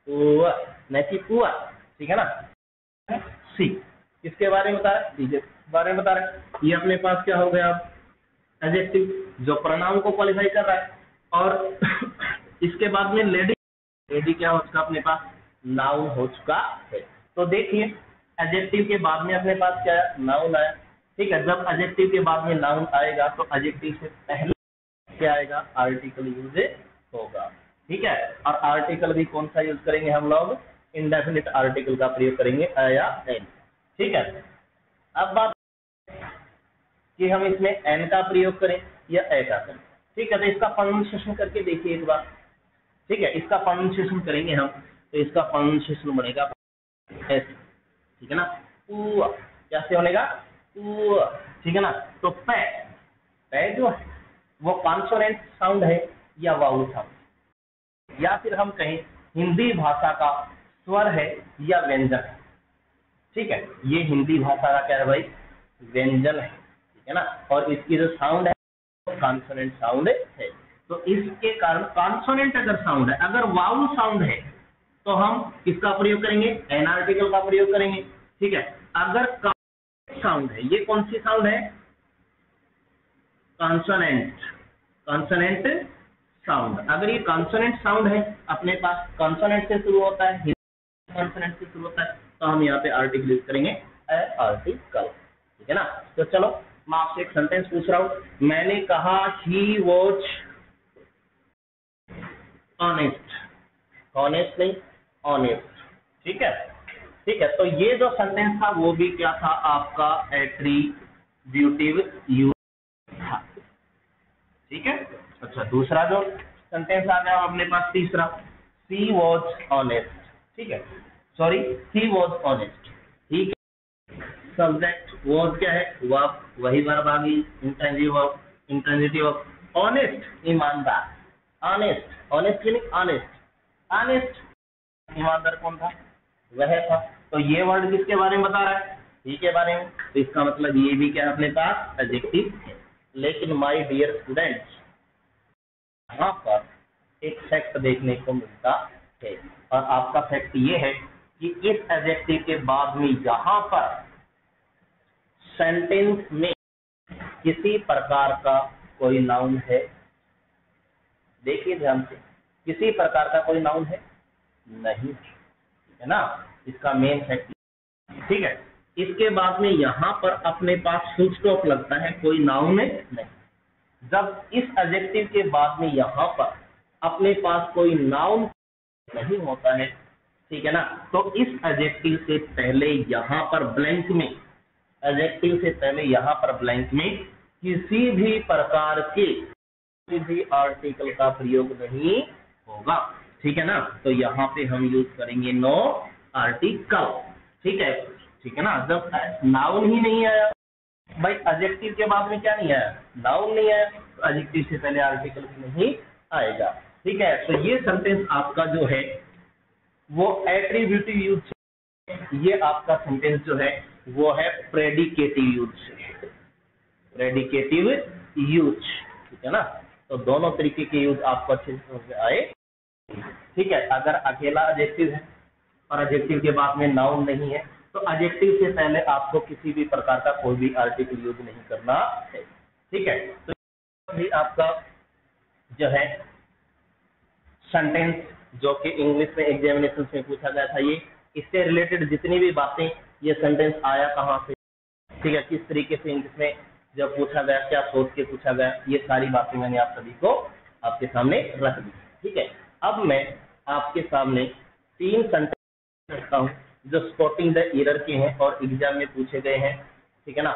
पुअर नहीं कि पुअर, ठीक है ना। सी किसके बारे में बता रहे, सी के बारे में बता रहे। ये अपने पास क्या हो गया, एडजेक्टिव जो प्रोनाउन को क्वालिफाई कर रहा है। और इसके बाद में लेडी, लेडी क्या हो चुका अपने पास, नाउन हो चुका है। तो देखिए एडजेक्टिव के बाद में अपने पास क्या है, नाउन आया, ठीक है। जब एडजेक्टिव के बाद में नाउन आएगा तो एडजेक्टिव से पहले क्या आएगा, आर्टिकल यूज होगा, ठीक है। और आर्टिकल भी कौन सा यूज करेंगे हम लोग, इंडेफिनिट आर्टिकल का प्रयोग करेंगे, आ या एन, ठीक है। अब बात कि हम इसमें एन का प्रयोग करें या ए का करें, ठीक है। तो इसका प्रोनाउंसिएशन करके देखिए एक बार, ठीक है। इसका प्रोनाउंसिएशन करेंगे हम, तो इसका प्रोनाउंसिएशन बनेगा एस, ठीक है ना, पुआ, कैसे बनेगा, पुआ, ठीक है ना। तो पै, पै जो है वो कॉन्सोनेंट साउंड है या वाउल साउंड, या फिर हम कहें हिंदी भाषा का स्वर है या व्यंजन है, ठीक है। ये हिंदी भाषा का क्या है भाई, व्यंजन है, ठीक है ना। और इसकी जो साउंड है वो कॉन्सोनेंट साउंड है। तो इसके कारण कॉन्सोनेंट अगर साउंड है, अगर वाउल साउंड है तो हम किसका प्रयोग करेंगे, एन आर्टिकल का प्रयोग करेंगे, ठीक है। अगर कॉन्सोनेंट साउंड है, ये कौन सी साउंड है, कॉन्सोनेंट, कॉन्सोनेंट साउंड। अगर ये कॉन्सोनेंट साउंड है अपने पास, कॉन्सोनेंट से शुरू होता है, कॉन्सोनेंट से शुरू होता है, तो हम यहाँ पे आर्टिकल यूज करेंगे, आर्टिकल, ठीक है ना। तो चलो मैं आपसे एक सेंटेंस पूछ रहा हूं, मैंने कहा ही वॉज ऑनेस्ट, ऑनेस्ट नहीं ऑनेस्ट, ठीक है, ठीक है। तो ये जो सेंटेंस था वो भी क्या था, आपका एट्रीब्यूटिव यूज था, ठीक है। अच्छा दूसरा जो सेंटेंस आ गया अपने पास तीसरा, सी वॉज ऑनेस्ट, ठीक है, सॉरी ही वॉज ऑनेस्ट, ठीक है। सब्जेक्ट वॉज क्या है, वर्ब, वही वर्ब आ गई, intransitive verb, intransitive verb, honest ईमानदार, ऑनेस्ट, ऑनेस्ट यानी ऑनेस्ट, ऑनेस्ट ईमानदार कौन था, वह था। तो ये वर्ड किसके बारे में बता रहा है, ही के बारे में, तो इसका मतलब ये भी क्या है अपने पास एडजेक्टिव है। लेकिन माय डियर स्टूडेंट्स, यहाँ पर एक फैक्ट देखने को मिलता है, और आपका फैक्ट ये है कि इस एडजेक्टिव के बाद में यहाँ पर सेंटेंस में किसी प्रकार का कोई नाउन है, देखिए ध्यान से, किसी प्रकार का कोई नाउन है नहीं, ठीक है ना, इसका मेन फैक्ट, ठीक है। इसके बाद में यहाँ पर अपने पास फुल स्टॉप लगता है, कोई नाउन है नहीं। जब इस एडजेक्टिव के बाद में यहाँ पर अपने पास कोई नाउन नहीं होता है, ठीक है ना, तो इस एडजेक्टिव से पहले यहाँ पर ब्लैंक में, एडजेक्टिव से पहले यहाँ पर ब्लैंक में किसी भी प्रकार के किसी भी आर्टिकल का प्रयोग नहीं होगा, ठीक है ना। तो यहाँ पे हम यूज करेंगे नो आर्टिकल, ठीक है, ठीक है ना। जब नाउन ही नहीं आया भाई, एडजेक्टिव के बाद में क्या नहीं आया, नाउन नहीं आया, तो एडजेक्टिव से पहले आर्टिकल भी नहीं आएगा, ठीक है। तो ये सेंटेंस आपका जो है वो एट्रीब्यूटिव यूज, ये आपका सेंटेंस जो है वो है प्रेडिकेटिव यूज, प्रेडिकेटिव यूज, ठीक है ना। तो दोनों तरीके के यूज आपको अच्छे से समझ में आए, ठीक है। अगर अकेला एडजेक्टिव है और एडजेक्टिव के बाद में नाउन नहीं है, तो एडजेक्टिव से पहले आपको किसी भी प्रकार का कोई भी आर्टिकल यूज नहीं करना है, ठीक है। तो भी आपका जो है सेंटेंस जो कि इंग्लिश में एग्जामिनेशन में पूछा गया था, ये इससे रिलेटेड जितनी भी बातें, ये सेंटेंस आया कहाँ से, ठीक है, किस तरीके से इंग्लिश में जब पूछा गया, क्या सोच के पूछा गया, ये सारी बातें मैंने आप सभी को आपके सामने रख दी। ठीक है, अब मैं आपके सामने 3 सेंटेंस रखता हूँ जो स्पॉटिंग द एरर के हैं और एग्जाम में पूछे गए हैं। ठीक है ना,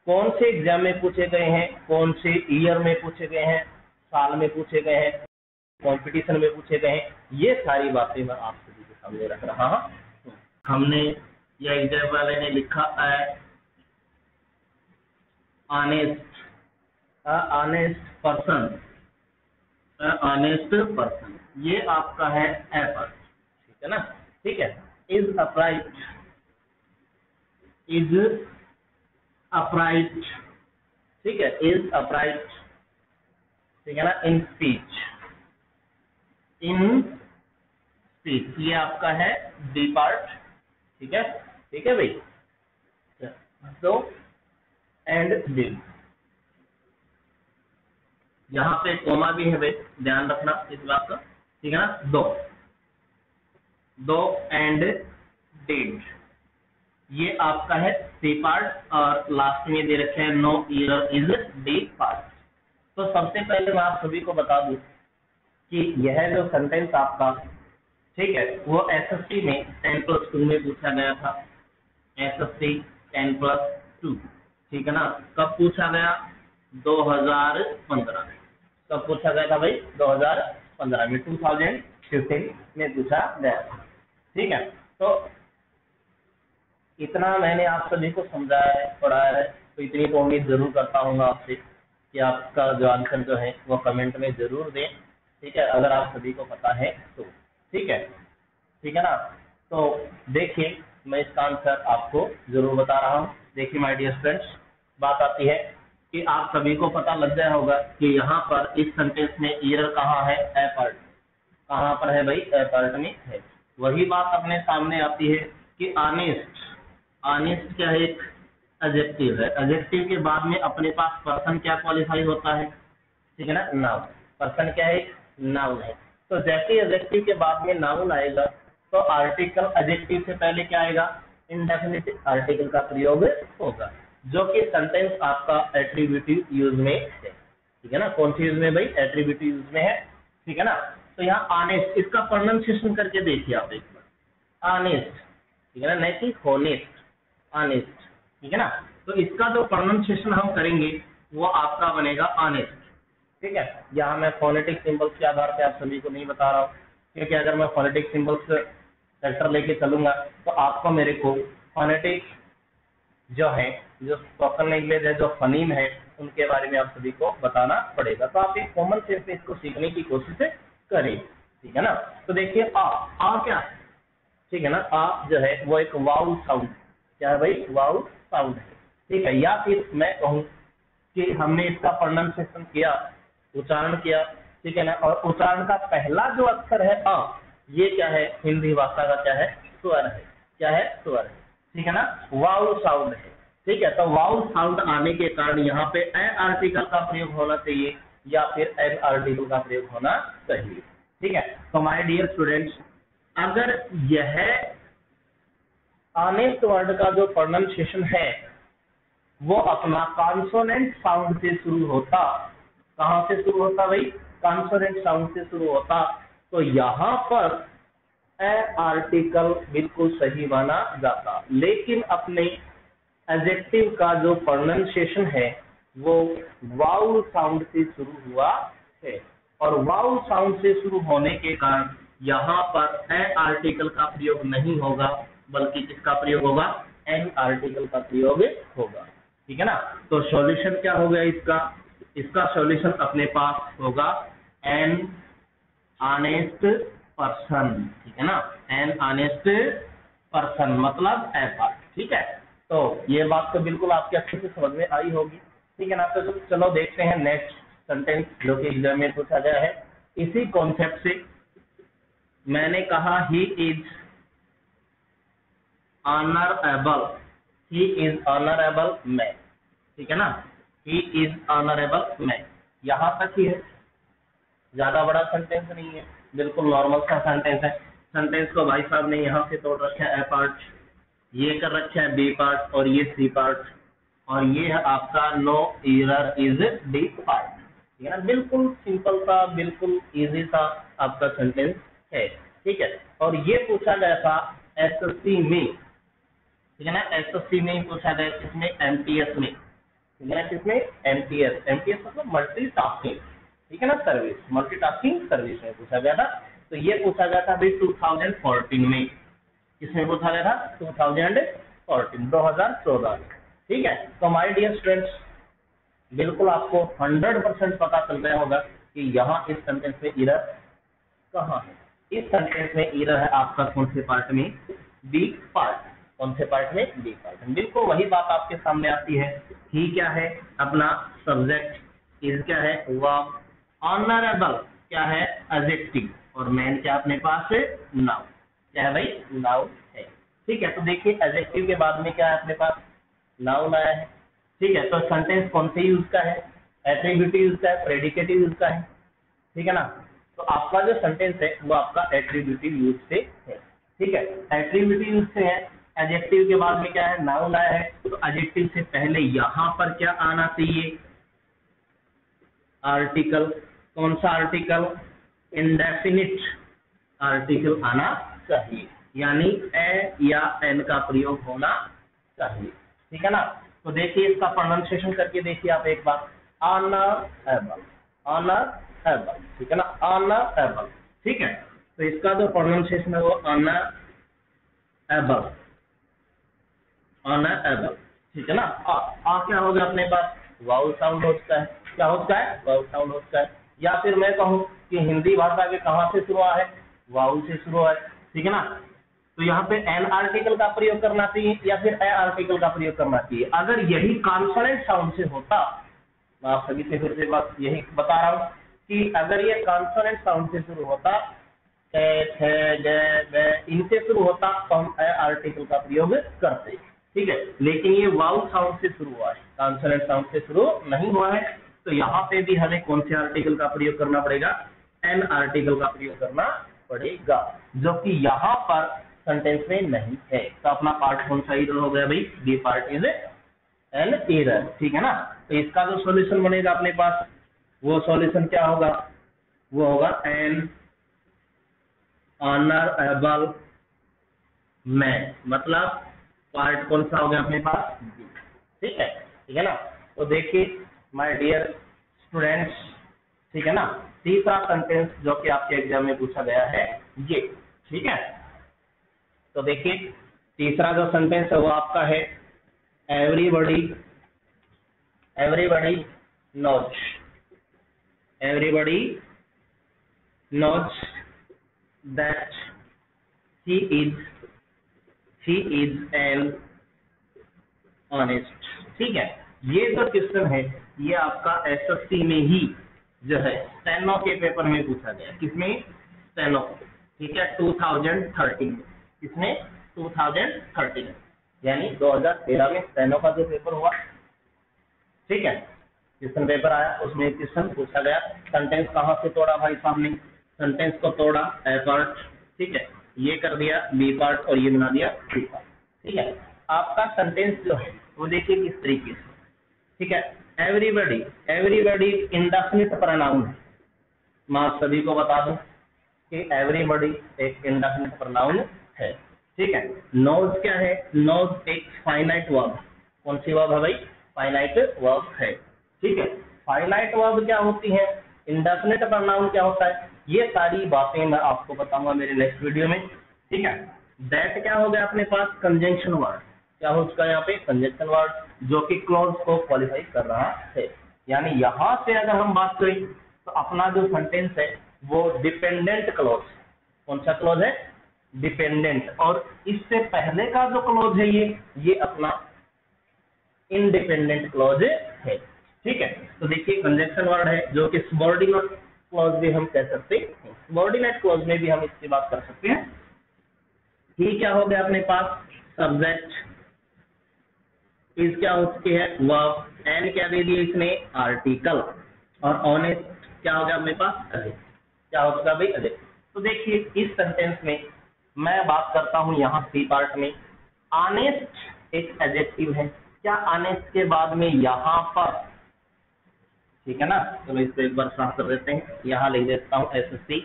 कौन से एग्जाम में पूछे गए हैं, कौन से ईयर में पूछे गए हैं, साल में पूछे गए हैं, कंपटीशन में पूछे गए हैं, ये सारी बातें मैं आप सभी के सामने रख रहा हूँ। हमने या एग्जाम वाले ने लिखा है honest, honest person, honest person, ये आपका है एफर्ट। ठीक है ना, ठीक है, इज अपराइट, इज अपराइट, ठीक है, इज अपराइट, ठीक है ना, इन स्पीच, इन स्पीच, ये आपका है डी पार्ट। ठीक है, ठीक है भाई, तो एंड डिड, यहाँ पे कोमा भी है भाई, ध्यान रखना इस बात का। ठीक है ना, दो एंड डिड, ये आपका है सी पार्ट, और लास्ट में दे रखे हैं no error is D part. तो सबसे पहले मैं आप सभी को बता दूं कि यह जो सेंटेंस आपका, ठीक है, वो एसएससी में 10+2 में पूछा गया था, एसएससी 10+2। ठीक है ना, कब पूछा गया, 2015 में। कब पूछा गया था भाई, 2015 में, 2015 में पूछा गया था। ठीक है, तो इतना मैंने आप सभी को समझाया है, पढ़ाया है, तो इतनी तो उम्मीद जरूर करता हूँ आपसे कि आपका जो आंसर जो है वो कमेंट में जरूर दें। ठीक है, अगर आप सभी को पता है तो। ठीक है, ठीक है ना, तो देखिए मैं इसका आंसर आपको जरूर बता रहा हूँ। देखिए माय डियर फ्रेंड्स, बात आती है कि आप सभी को पता लग गया होगा कि यहाँ पर इस सेंटेंस में एरर कहाँ है, ए पार्ट, कहाँ पर है भाई, ए पार्ट में है। वही बात अपने सामने आती है कि ऑनेस्ट, ऑनेस्ट क्या है, एक एडजेक्टिव है, एडजेक्टिव के बाद में अपने पास पर्सन क्या क्वालिफाई होता है, ठीक है ना, नाउन, पर्सन क्या है, नाउन है। तो जैसे एडजेक्टिव के बाद में नाउन आएगा तो आर्टिकल एडजेक्टिव से पहले क्या आएगा, इंडेफिनिट आर्टिकल का प्रयोग होगा, जो कि सेंटेंस आपका एट्रीब्यूटिव यूज में है। ठीक है ना, कौन सी यूज में भाई, एट्रीब्यूटिव यूज में है। ठीक है ना, तो यहाँ ऑनेस्ट, इसका प्रोनाउंसिएशन करके देखिए आप एक बार, ऑनेस्ट, ठीक है ना, नहीं कि होनेस्ट, ऑनेस्ट। ठीक है ना, तो इसका जो प्रोनाउंसिएशन हम करेंगे वो आपका बनेगा ऑनेस्ट। ठीक है, यहाँ मैं फोनेटिक सिंबल्स के आधार पे आप सभी को नहीं बता रहा हूँ, क्योंकि अगर मैं फोनेटिक सिंबल्स सेक्टर लेके चलूंगा तो आपको मेरे को फोनेटिक जो है, जो स्पोकन लैंग्वेज है, जो फनीम है, उनके बारे में आप सभी को बताना पड़ेगा। तो आप एक कॉमन सेंस में इसको सीखने की कोशिश करें। ठीक है ना, तो देखिए आ क्या, ठीक है ना, आ जो है वो एक वाउ साउंड, क्या है भाई, वाउ साउंड है। ठीक है, या फिर मैं कहूँ कि हमने इसका प्रोनाउंसिएशन किया, उच्चारण किया, ठीक है ना, और उच्चारण का पहला जो अक्षर है आ, ये क्या है, हिंदी भाषा का क्या है, स्वर है, क्या है, स्वर है। ठीक है ना, वाउ साउंड है। ठीक है, तो वाउ साउंड आने के कारण यहाँ पे ए आर्टिकल का प्रयोग होना चाहिए या फिर एन आर्टिकल का प्रयोग होना चाहिए। ठीक है, तो माय डियर स्टूडेंट्स, अगर यह ऑनेस्ट वर्ड का जो प्रोनाउंसिएशन है वो अपना कॉन्सोनेंट साउंड से शुरू होता, कहां से शुरू होता भाई, कॉन्सोनेंट साउंड से शुरू होता, तो यहाँ पर ए आर्टिकल बिल्कुल सही माना जाता। लेकिन अपने एडजेक्टिव का जो प्रोनाउंसिएशन है वो वाउ साउंड से शुरू हुआ है, और वाउ साउंड से शुरू होने के कारण यहाँ पर ए आर्टिकल का प्रयोग नहीं होगा, बल्कि किसका प्रयोग होगा, एन आर्टिकल का प्रयोग होगा। ठीक है ना, तो सॉल्यूशन क्या हो गया इसका, इसका सॉल्यूशन अपने पास होगा एन ऑनेस्ट पर्सन। ठीक है ना, एन ऑनेस्ट पर्सन मतलब ए पार्ट। ठीक है, तो ये बात तो बिल्कुल आपके अच्छे से समझ में आई होगी। ठीक है ना, तो चलो देखते हैं नेक्स्ट सेंटेंस जो कि एग्जाम में पूछा गया है। इसी कॉन्सेप्ट से मैंने कहा he is honourable, he is honourable मैं। ठीक है ना, ही इज ऑनरेबल मैं, यहाँ तक ही है, ज्यादा बड़ा सेंटेंस नहीं है, बिल्कुल नॉर्मल सा सेंटेंस है। सेंटेंस को भाई साहब ने यहाँ से तोड़ रखा है ए पार्ट, ये कर रखा है बी पार्ट और ये सी पार्ट। और ये है आपका no error is D part. ठीक है ना, बिल्कुल सिंपल सा, बिल्कुल इजी सा आपका सेंटेंस है। ठीक है, और ये पूछा गया था एसएससी में। ठीक है ना, एसएससी में ही पूछा गया, इसमें एमटीएस में। ठीक है ना, किसमें? एमटीएस। एमटीएस मतलब मल्टीटास्किंग। ठीक है ना, सर्विस, मल्टीटास्किंग सर्विस में पूछा गया था। तो ये पूछा गया था भाई 2014 में। किसमें पूछा गया था? 2014 में। ठीक है, तो माय डियर स्टूडेंट्स, बिल्कुल आपको 100% पता चल गया होगा कि यहाँ इस सेंटेंस में एरर कहाँ है। इस सेंटेंस में एरर है आपका कौन से पार्ट में? B part. कौन से पार्ट में? बी पार्ट में। बिल्कुल वही बात आपके सामने आती है। ही क्या है? अपना सब्जेक्ट। इज क्या है? वर्ब। ऑनरेबल क्या है? एडजेक्टिव। और मैन क्या अपने पास है? नाउन। क्या है भाई? नाउन है। ठीक है, तो देखिए एडजेक्टिव के बाद में क्या है अपने पास? नाउन आया है। ठीक है, तो सेंटेंस कौन से यूज का है? एट्रीब्यूटिव यूज का है, प्रेडिकेटिव यूज का है। ठीक है ना, तो आपका जो सेंटेंस है वो आपका एट्रीब्यूटिव यूज से है। ठीक है, एट्रीब्यूटिव यूज से है। एडजेक्टिव के बाद में क्या है? नाउन आया है। तो एडजेक्टिव से पहले यहाँ पर क्या आना चाहिए? आर्टिकल। कौन सा आर्टिकल? इंडेफिनिट आर्टिकल आना चाहिए, यानी ए या एन का प्रयोग होना चाहिए। ठीक है ना, तो देखिए इसका प्रोनाउंसिएशन करके देखिए आप एक बार। Honourable, honourable. ठीक है ना, ऑनरेबल। ठीक है, तो इसका जो प्रोनाउंसिएशन है वो ऑनरेबल, ऑनरेबल। ठीक है ना, क्या होगा अपने पास? वाउल साउंड होता है। क्या होता है? वाउल साउंड होता है। या फिर मैं कहूँ कि हिंदी भाषा के कहाँ से शुरू हुआ है? वाउल से शुरू हुआ है। ठीक है ना, तो यहाँ पे एन आर्टिकल का प्रयोग करना चाहिए या फिर ए आर्टिकल का प्रयोग करना चाहिए। अगर यही कॉन्सोनेंट साउंड से होता, मैं आप सभी से फिर से बात यही बता रहा हूँ कि अगर ये कॉन्सोनेंट साउंड से शुरू होता, इनसे शुरू होता तो हम ए आर्टिकल का प्रयोग करते। ठीक है, लेकिन ये वाउल साउंड से शुरू हुआ है, कॉन्सोनेंट साउंड से शुरू नहीं हुआ है। तो यहाँ पे भी हमें कौन से आर्टिकल का प्रयोग करना पड़ेगा? एन आर्टिकल का प्रयोग करना पड़ेगा, जो कि यहाँ पर सेंटेंस में नहीं है। तो अपना पार्ट कौन सा एरर हो गया भाई? B part is an error. ठीक है ना, तो इसका जो सॉल्यूशन बनेगा अपने पास, वो सॉल्यूशन क्या होगा? वो होगा एन ऑनरेबल मैन। मतलब पार्ट कौन सा हो गया अपने पास? बी। ठीक है, ठीक है ना, तो देखिए माय डियर स्टूडेंट्स, ठीक है ना, तीसरा सेंटेंस जो कि आपके एग्जाम में पूछा गया है ये। ठीक है, तो देखिए तीसरा जो सेंटेंस है वो आपका है everybody, everybody knows, everybody knows that he is an honest. ठीक है, ये जो क्वेश्चन है ये आपका एसएससी में ही जो है स्टेनो के पेपर में पूछा गया। किसमें? स्टेनो। ठीक है, 2013 में। किसमें? 2013, यानी 2013 में स्टेनो का जो पेपर हुआ। ठीक है, क्वेश्चन पेपर आया, उसमें क्वेश्चन पूछा गया सेंटेंस कहाँ से तोड़ा भाई साहब ने? सेंटेंस को तोड़ा ए पार्ट। ठीक है, ये कर दिया बी पार्ट और ये बना दिया सी पार्ट। ठीक है, आपका सेंटेंस जो है वो देखिए किस तरीके से। ठीक है, एवरीबॉडी, एवरीबॉडी इंडेफिनिट प्रोनाउन है। मैं आप सभी को बता दूं कि एवरीबॉडी एक इंडेफिनिट प्रोनाउन है। ठीक है, नोज क्या है? नोज एक फाइनाइट वर्ब। कौन सी वर्ब है भाई? फाइनाइट वर्ब है। ठीक है, फाइनाइट वर्ब क्या होती है? इंडेफिनिट प्रोनाउन क्या होता है? ये सारी बातें मैं आपको बताऊंगा मेरे नेक्स्ट वीडियो में। ठीक है, दैट क्या हो गया अपने पास? Conjunction word. क्या हो चुका है यहाँ पे? कंजंक्शन वर्ड, जो कि क्लॉज को क्वालिफाई कर रहा है। यानी यहाँ से अगर हम बात करें तो अपना जो सेंटेंस है वो डिपेंडेंट क्लॉज। कौन सा क्लॉज है? डिपेंडेंट। और इससे पहले का जो क्लॉज है ये अपना इंडिपेंडेंट क्लॉज है। ठीक है, तो देखिए कंजंक्शन वर्ड है जो कि सबऑर्डिनेट क्लॉज भी हम कह सकते हैं। सबऑर्डिनेट क्लॉज में भी हम इसकी बात कर सकते हैं। ये क्या हो गया अपने पास? सब्जेक्ट। इज क्या हो चुकी है? वर्ब। एन क्या दे दिया इसने? आर्टिकल। और ऑनेस्ट क्या हो गया अपने पास? एडजेक्टिव। क्या हो चुका भाई? एडजेक्टिव। तो देखिए इस सेंटेंस में मैं बात करता हूं यहाँ सी पार्ट में। ऑनेस्ट एक एडजेक्टिव है। क्या अनेस्ट के बाद में यहाँ पर, ठीक है ना, चलो इसको एक बार साफ कर देते हैं, यहाँ लिख देता हूँ SSC,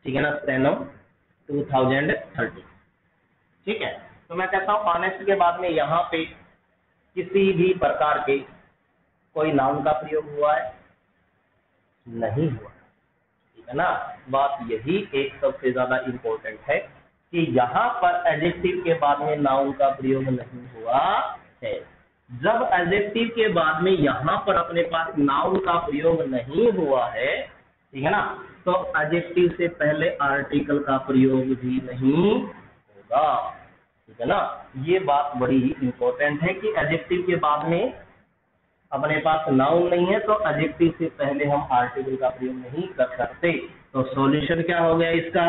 ठीक है ना, स्टेनो 2030, ठीक है। तो मैं कहता हूँ ऑनेस्ट के बाद में यहाँ पे किसी भी प्रकार के कोई नाउन का प्रयोग हुआ है? नहीं हुआ, ठीक है ना। बात यही एक सबसे ज्यादा इम्पोर्टेंट है कि यहाँ पर एडजेक्टिव के बाद में नाउन का प्रयोग नहीं हुआ है। जब एडजेक्टिव के बाद में यहाँ पर अपने पास नाउन का प्रयोग नहीं हुआ है, ठीक है ना, तो एडजेक्टिव से पहले आर्टिकल का प्रयोग भी नहीं होगा, ठीक है ना। ये बात बड़ी इंपॉर्टेंट है कि एडजेक्टिव के बाद में अपने पास नाउन नहीं है तो एडजेक्टिव से पहले हम आर्टिकल का प्रयोग नहीं कर सकते। तो सॉल्यूशन क्या हो गया इसका?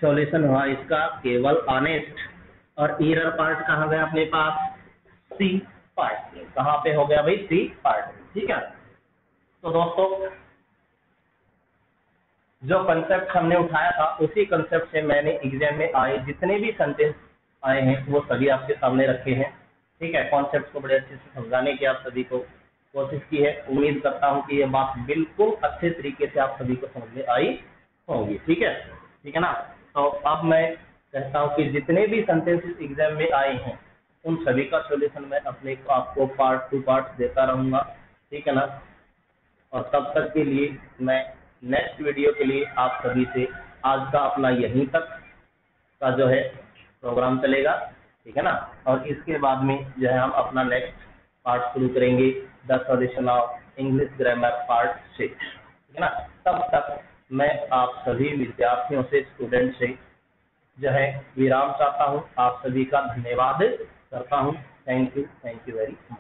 सॉल्यूशन हुआ इसका केवल ऑनेस्ट, और एरर पार्ट कहाँ गया अपने पास? सी पार्ट में। कहाँ पे हो गया भाई? सी पार्ट में, ठीक है। तो दोस्तों जो कंसेप्ट हमने उठाया था उसी कंसेप्ट से मैंने एग्जाम में आए जितने भी सेंटेंस आए हैं वो सभी आपके सामने रखे हैं, ठीक है। कॉन्सेप्ट को बड़े अच्छे से समझाने की आप सभी को कोशिश की है। उम्मीद करता हूं कि ये बात बिल्कुल अच्छे तरीके से आप सभी को समझ में आई होंगी, ठीक है, ठीक है ना। तो अब मैं कहता हूं कि जितने भी सेंटेंसेस एग्जाम में आए हैं उन सभी का सॉल्यूशन मैं अपने आपको पार्ट टू पार्ट देता रहूंगा, ठीक है ना। और तब तक के लिए मैं नेक्स्ट वीडियो के लिए आप सभी से आज का अपना यहीं तक का जो है प्रोग्राम चलेगा, ठीक है ना। और इसके बाद में जो है हम अपना नेक्स्ट पार्ट शुरू करेंगे, the solution of English grammar part 6, ठीक है ना। तब तक मैं आप सभी विद्यार्थियों से, स्टूडेंट से जो है विराम चाहता हूँ। आप सभी का धन्यवाद करता हूँ। Thank you very much.